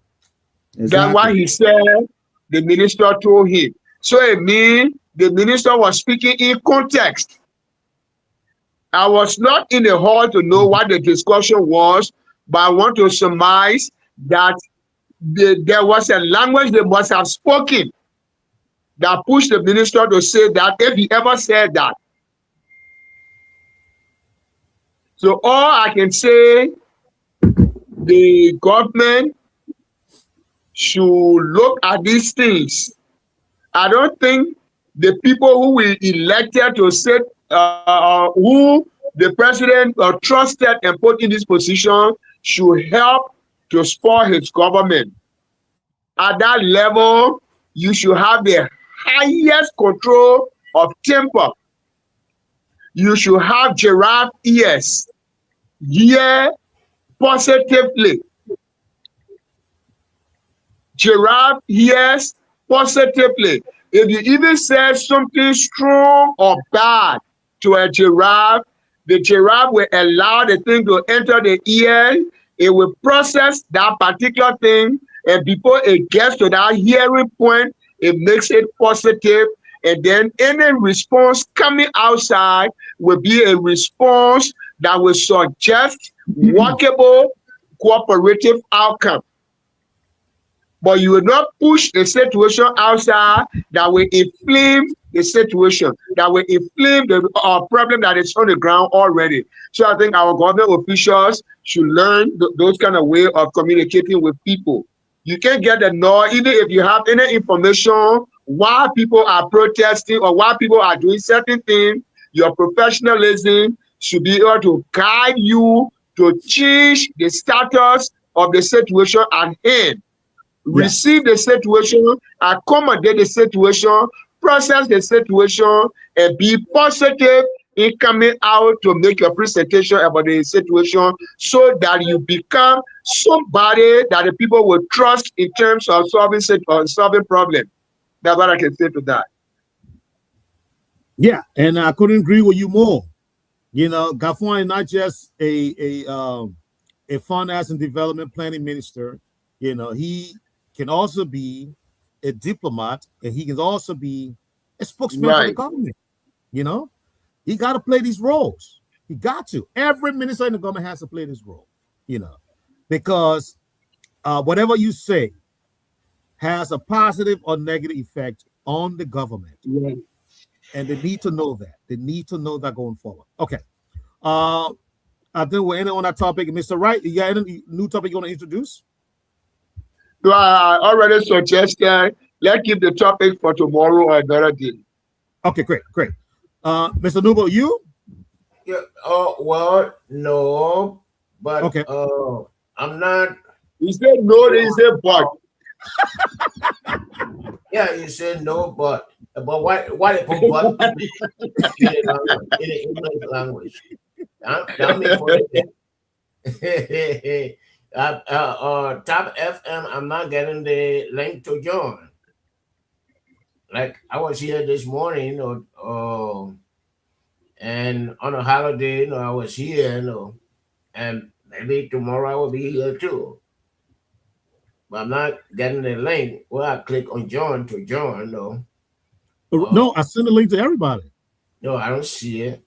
Exactly. That's why he said the minister told him. So it means the minister was speaking in context. I was not in the hall to know what the discussion was, but I want to surmise that there was a language they must have spoken that pushed the minister to say that, if he ever said that. So all I can say, the government should look at these things. I don't think the people who we elected to sit, who the president trusted and put in this position, should help to spoil his government. At that level, you should have the highest control of temper. You should have giraffe ears, hear positively. Giraffe hears positively. If you even say something strong or bad to a giraffe, the giraffe will allow the thing to enter the ear. It will process that particular thing, and before it gets to that hearing point, it makes it positive, and then any response coming outside will be a response that will suggest workable, cooperative outcome. But you will not push a situation outside that will inflame the situation, that will inflame the problem that is on the ground already. So I think our government officials should learn those kind of way of communicating with people. You can't get the know, even if you have any information why people are protesting or why people are doing certain things, your professionalism should be able to guide you to change the status of the situation at hand. Receive the situation, accommodate the situation, process the situation, and be positive in coming out to make your presentation about the situation, so that you become somebody that the people will trust in terms of solving problems. That's what I can say to that. Yeah, and I couldn't agree with you more. You know, Gafwan is not just a finance and development planning minister. You know, he can also be a diplomat, and he can also be a spokesman for the government. You know, he got to play these roles. He got to. Every minister in the government has to play this role. You know, because whatever you say has a positive or negative effect on the government. And they need to know that. They need to know that going forward. Okay. I think we're ending on that topic. Mr. Wright, you got any new topic you want to introduce? So I already suggested, let's keep the topic for tomorrow or another day. Okay, great. Mr. Nubo, you? Yeah, well, no, but okay. I'm not. You said no, he said but. Yeah, you said no, but why they put but in the English language? That means for it. Top FM, I'm not getting the link to join. Like I was here this morning, you know, and on a holiday, you know, I was here, you know, and maybe tomorrow I will be here too. But I'm not getting the link where I click on join to join, though. No, I send the link to everybody. No, I don't see it.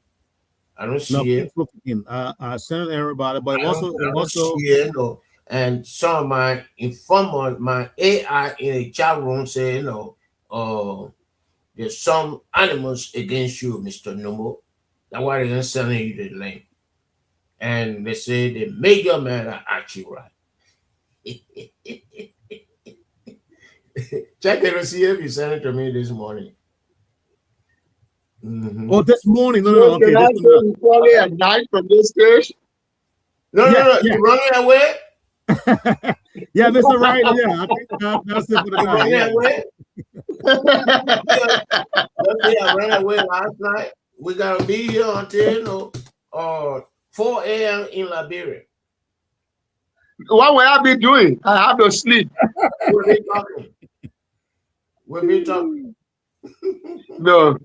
I don't No, see keep it. looking. I sent it to everybody, but I don't see it. No. And some of my informer, my AI in the chat room say, there's some animals against you, Mr. Numo. That's why they're sending you the link. And they say the major man are Archie right. Check it to see if you sent it to me this morning. Oh, this morning. No, So okay. can I say you probably at night from this stage? No, Yeah. you're running away. Yeah, Mr. Right. Yeah, I think that's it for the You're night. running Yeah. away. Let's say I ran away last night. We gotta be here until 4 a.m. in Liberia. What will I be doing? I have to sleep. We'll be talking. We'll be talking. No,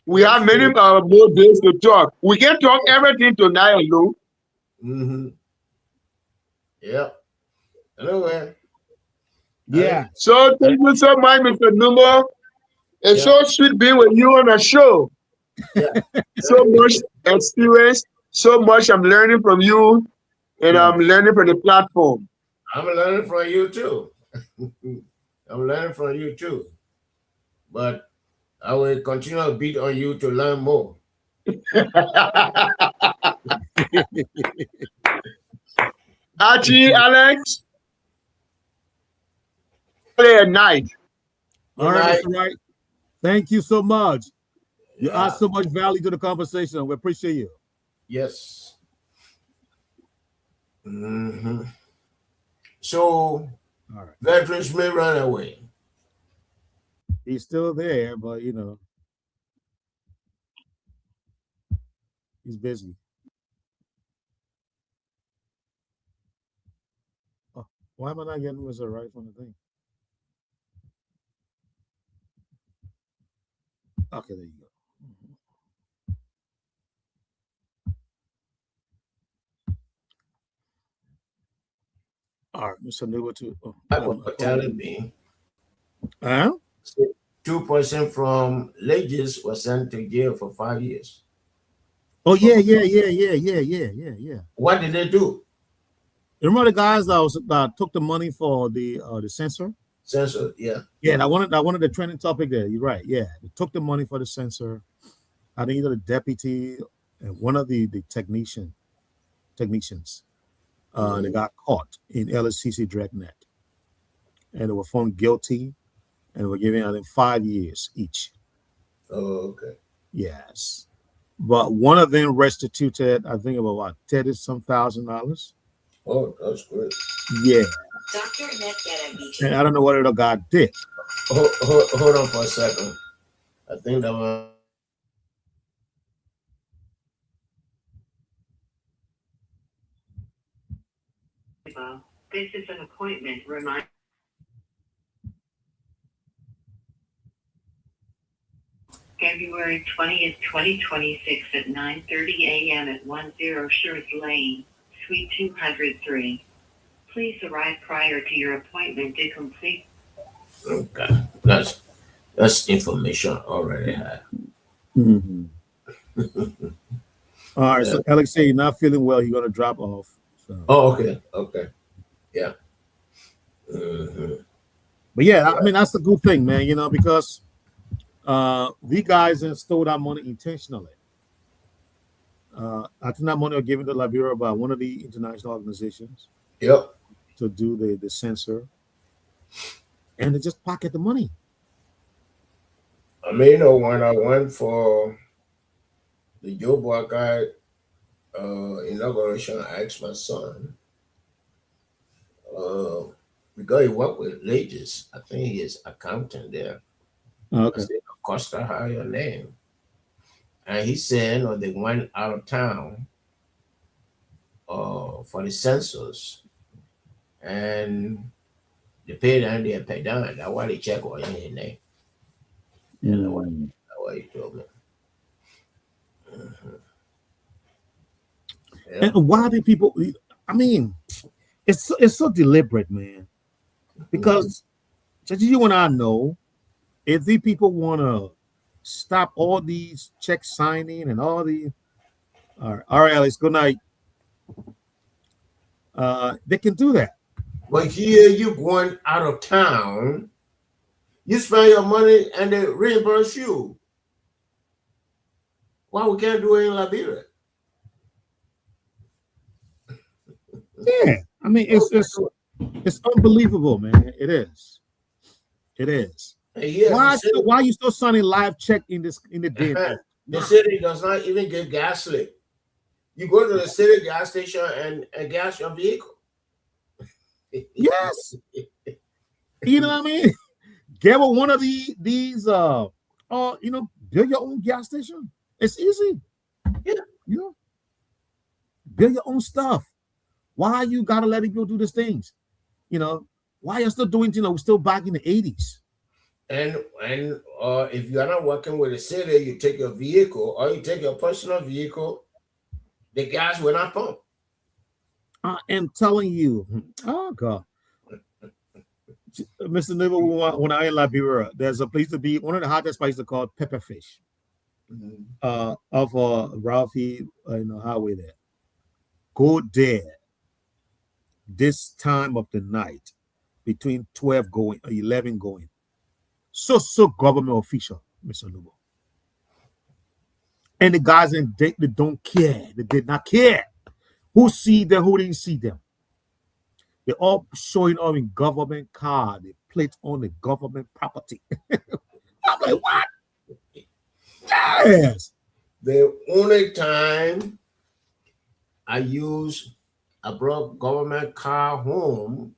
we have many more days to talk. We can talk everything tonight alone. Yep. Anyway. Yeah. So thank you so much, Mr. Numo. It's Yeah. so sweet being with you on the show. Yeah. So much experience, so much I'm learning from you, and I'm learning from the platform. I'm learning from you too. I'm learning from you too. But I will continue to beat on you to learn more. Archie, Alex, at night. All right, Mr. Wright. Thank you so much. You add so much value to the conversation. We appreciate you. Yes. So, veterans may run away. He's still there, but he's busy. Oh, why am I not getting Mr. Wright from the thing? Okay, there you go. All right, Mr. Nuba too. Telling me. 2% from Legis was sent to jail for 5 years. Oh yeah. What did they do? You remember the guys that took the money for the censor? Censor, yeah. Yeah, I wanted the trending topic there. You're right. Yeah, they took the money for the censor. I think either the deputy and one of the technicians. They got caught in LSCC Dragnet, and they were found guilty, and they were given I think 5 years each. Oh, okay. Yes, but one of them restituted I think about what $30-some thousand. Oh, that's great. Yeah. And I don't know what the guy did. Hold on for a second. I think that was. This is an appointment reminder. February 20th, 2026 at 9:30 a.m. at 10 Shirts Lane, Suite 203. Please arrive prior to your appointment to complete. Okay, that's information I already had. All right, so Alex said you're not feeling well. You're gonna drop off. So. Oh, okay, yeah. But yeah, I mean that's a good thing, man. Because these guys stole that money intentionally. I think that money was given to Liberia by one of the international organizations. Yep. To do the censor, and they just pocket the money. I mean, when I went for the Joe Boakai inauguration, I asked my son, because he worked with Legis, I think he is accountant there. Okay. I said, Costa, how your name? And he said, they went out of town for the census, and they paid and they paid down. That's why they check what your name. And that's what he told me. Yeah. And why do people? I mean, it's so deliberate, man. Because just you and I know, if these people want to stop all these check signing and all the All right, Alex. Good night. They can do that. But here you going out of town, you spend your money and they reimburse you. Why we can't do it in Liberia? Yeah, I mean it's unbelievable, man. It is. It is. Yeah, Why are you still signing live check in the day? The city does not even give gas slip. You go to the city gas station and gas your vehicle. Yes. You know what I mean? Get one of these build your own gas station. It's easy. Yeah. You know, build your own stuff. Why you gotta let it go do these things? You know, why you're still doing, we're still back in the 80s. And if you are not working with the city, you take your vehicle or you take your personal vehicle, the gas will not pump. I am telling you, oh God. Mr. Nibble, when I in Liberia, there's a place to be, one of the hottest places called Pepperfish. Off Ralphie highway there. Go there this time of the night between 12 going or 11 going. So government official, Mr. Lubo. And the guys they don't care. They did not care who see them, who didn't see them. They're all showing up in government car. They plate on the government property. I'm like, what? Yes. The only time I brought government car home,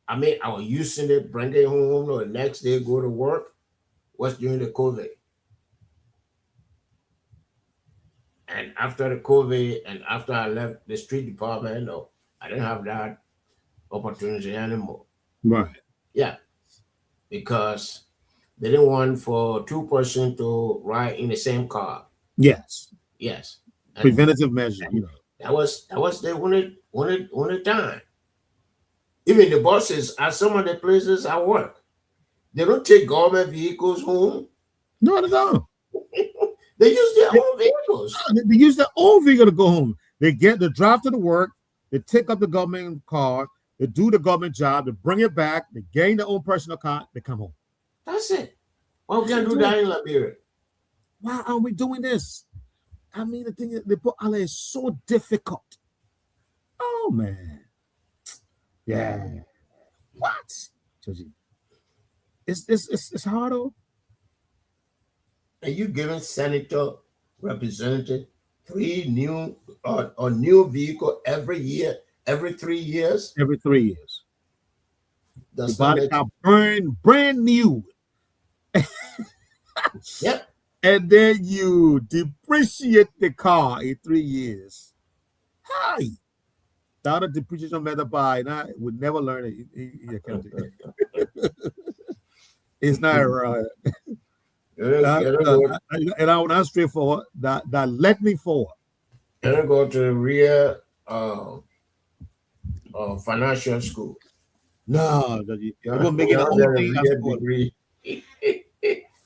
I was using it, bring it home, or the next day go to work, was during the COVID. And after the COVID, and after I left the street department, I didn't have that opportunity anymore. Right. Yeah. Because they didn't want for two persons to ride in the same car. Yes. Yes. And preventative measure, That was the only time. Even the buses at some of the places I work, they don't take government vehicles home. No, they don't. They use their own vehicles. They use their own vehicle to go home. They drive to the work, they take up the government car, they do the government job, they bring it back, they gain their own personal car, they come home. That's it. Why we can't do that in Liberia? Why aren't we doing this? I mean, the thing is, they put Allah is so difficult. Oh man. Yeah. What? It's hard though. Are you giving senator, representative 3 new or new vehicle every year, every 3 years? Every 3 years. The body car brand new. Yep. And then you depreciate the car in 3 years. Hi. The other depreciation method would never learn it in your country. It's not right. And I would straightforward that let me forward. And I go to the real financial school. No, you're gonna make it a whole thing degree.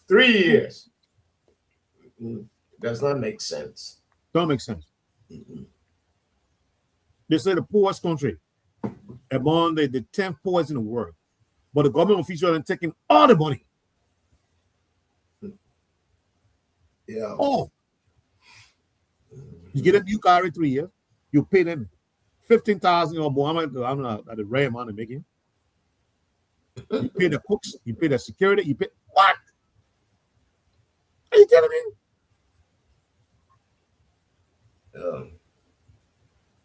3 years. Does not make sense. Don't make sense. They say the poorest country among the 10th poorest in the world, but the government officials are taking all the money. Yeah. Oh, you get a new car every 3 years, you pay them 15,000 or more. I'm not at the rare amount of making. You pay the cooks, you pay the security, you pay what? Are you telling me?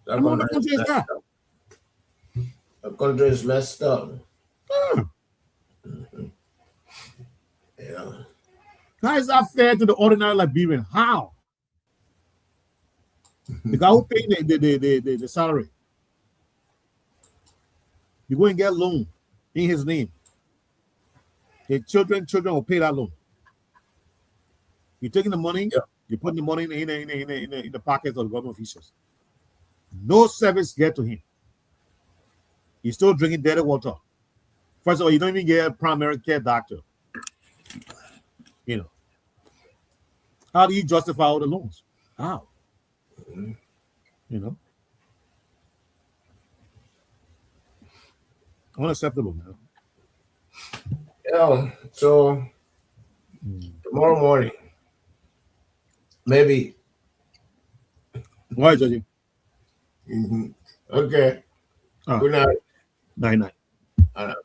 That country is messed up. Yeah. How is that fair to the ordinary Liberian? How? The guy who paid the salary, you go and get a loan in his name. The children will pay that loan. You're taking the money, you're putting the money in the pockets of the government officials. No service get to him. He's still drinking dirty water. First of all, you don't even get a primary care doctor. How do you justify all the loans? How? You know, unacceptable, man. Yeah. So tomorrow morning, maybe. Why, Judge? Okay. Good night. Night, night. All right.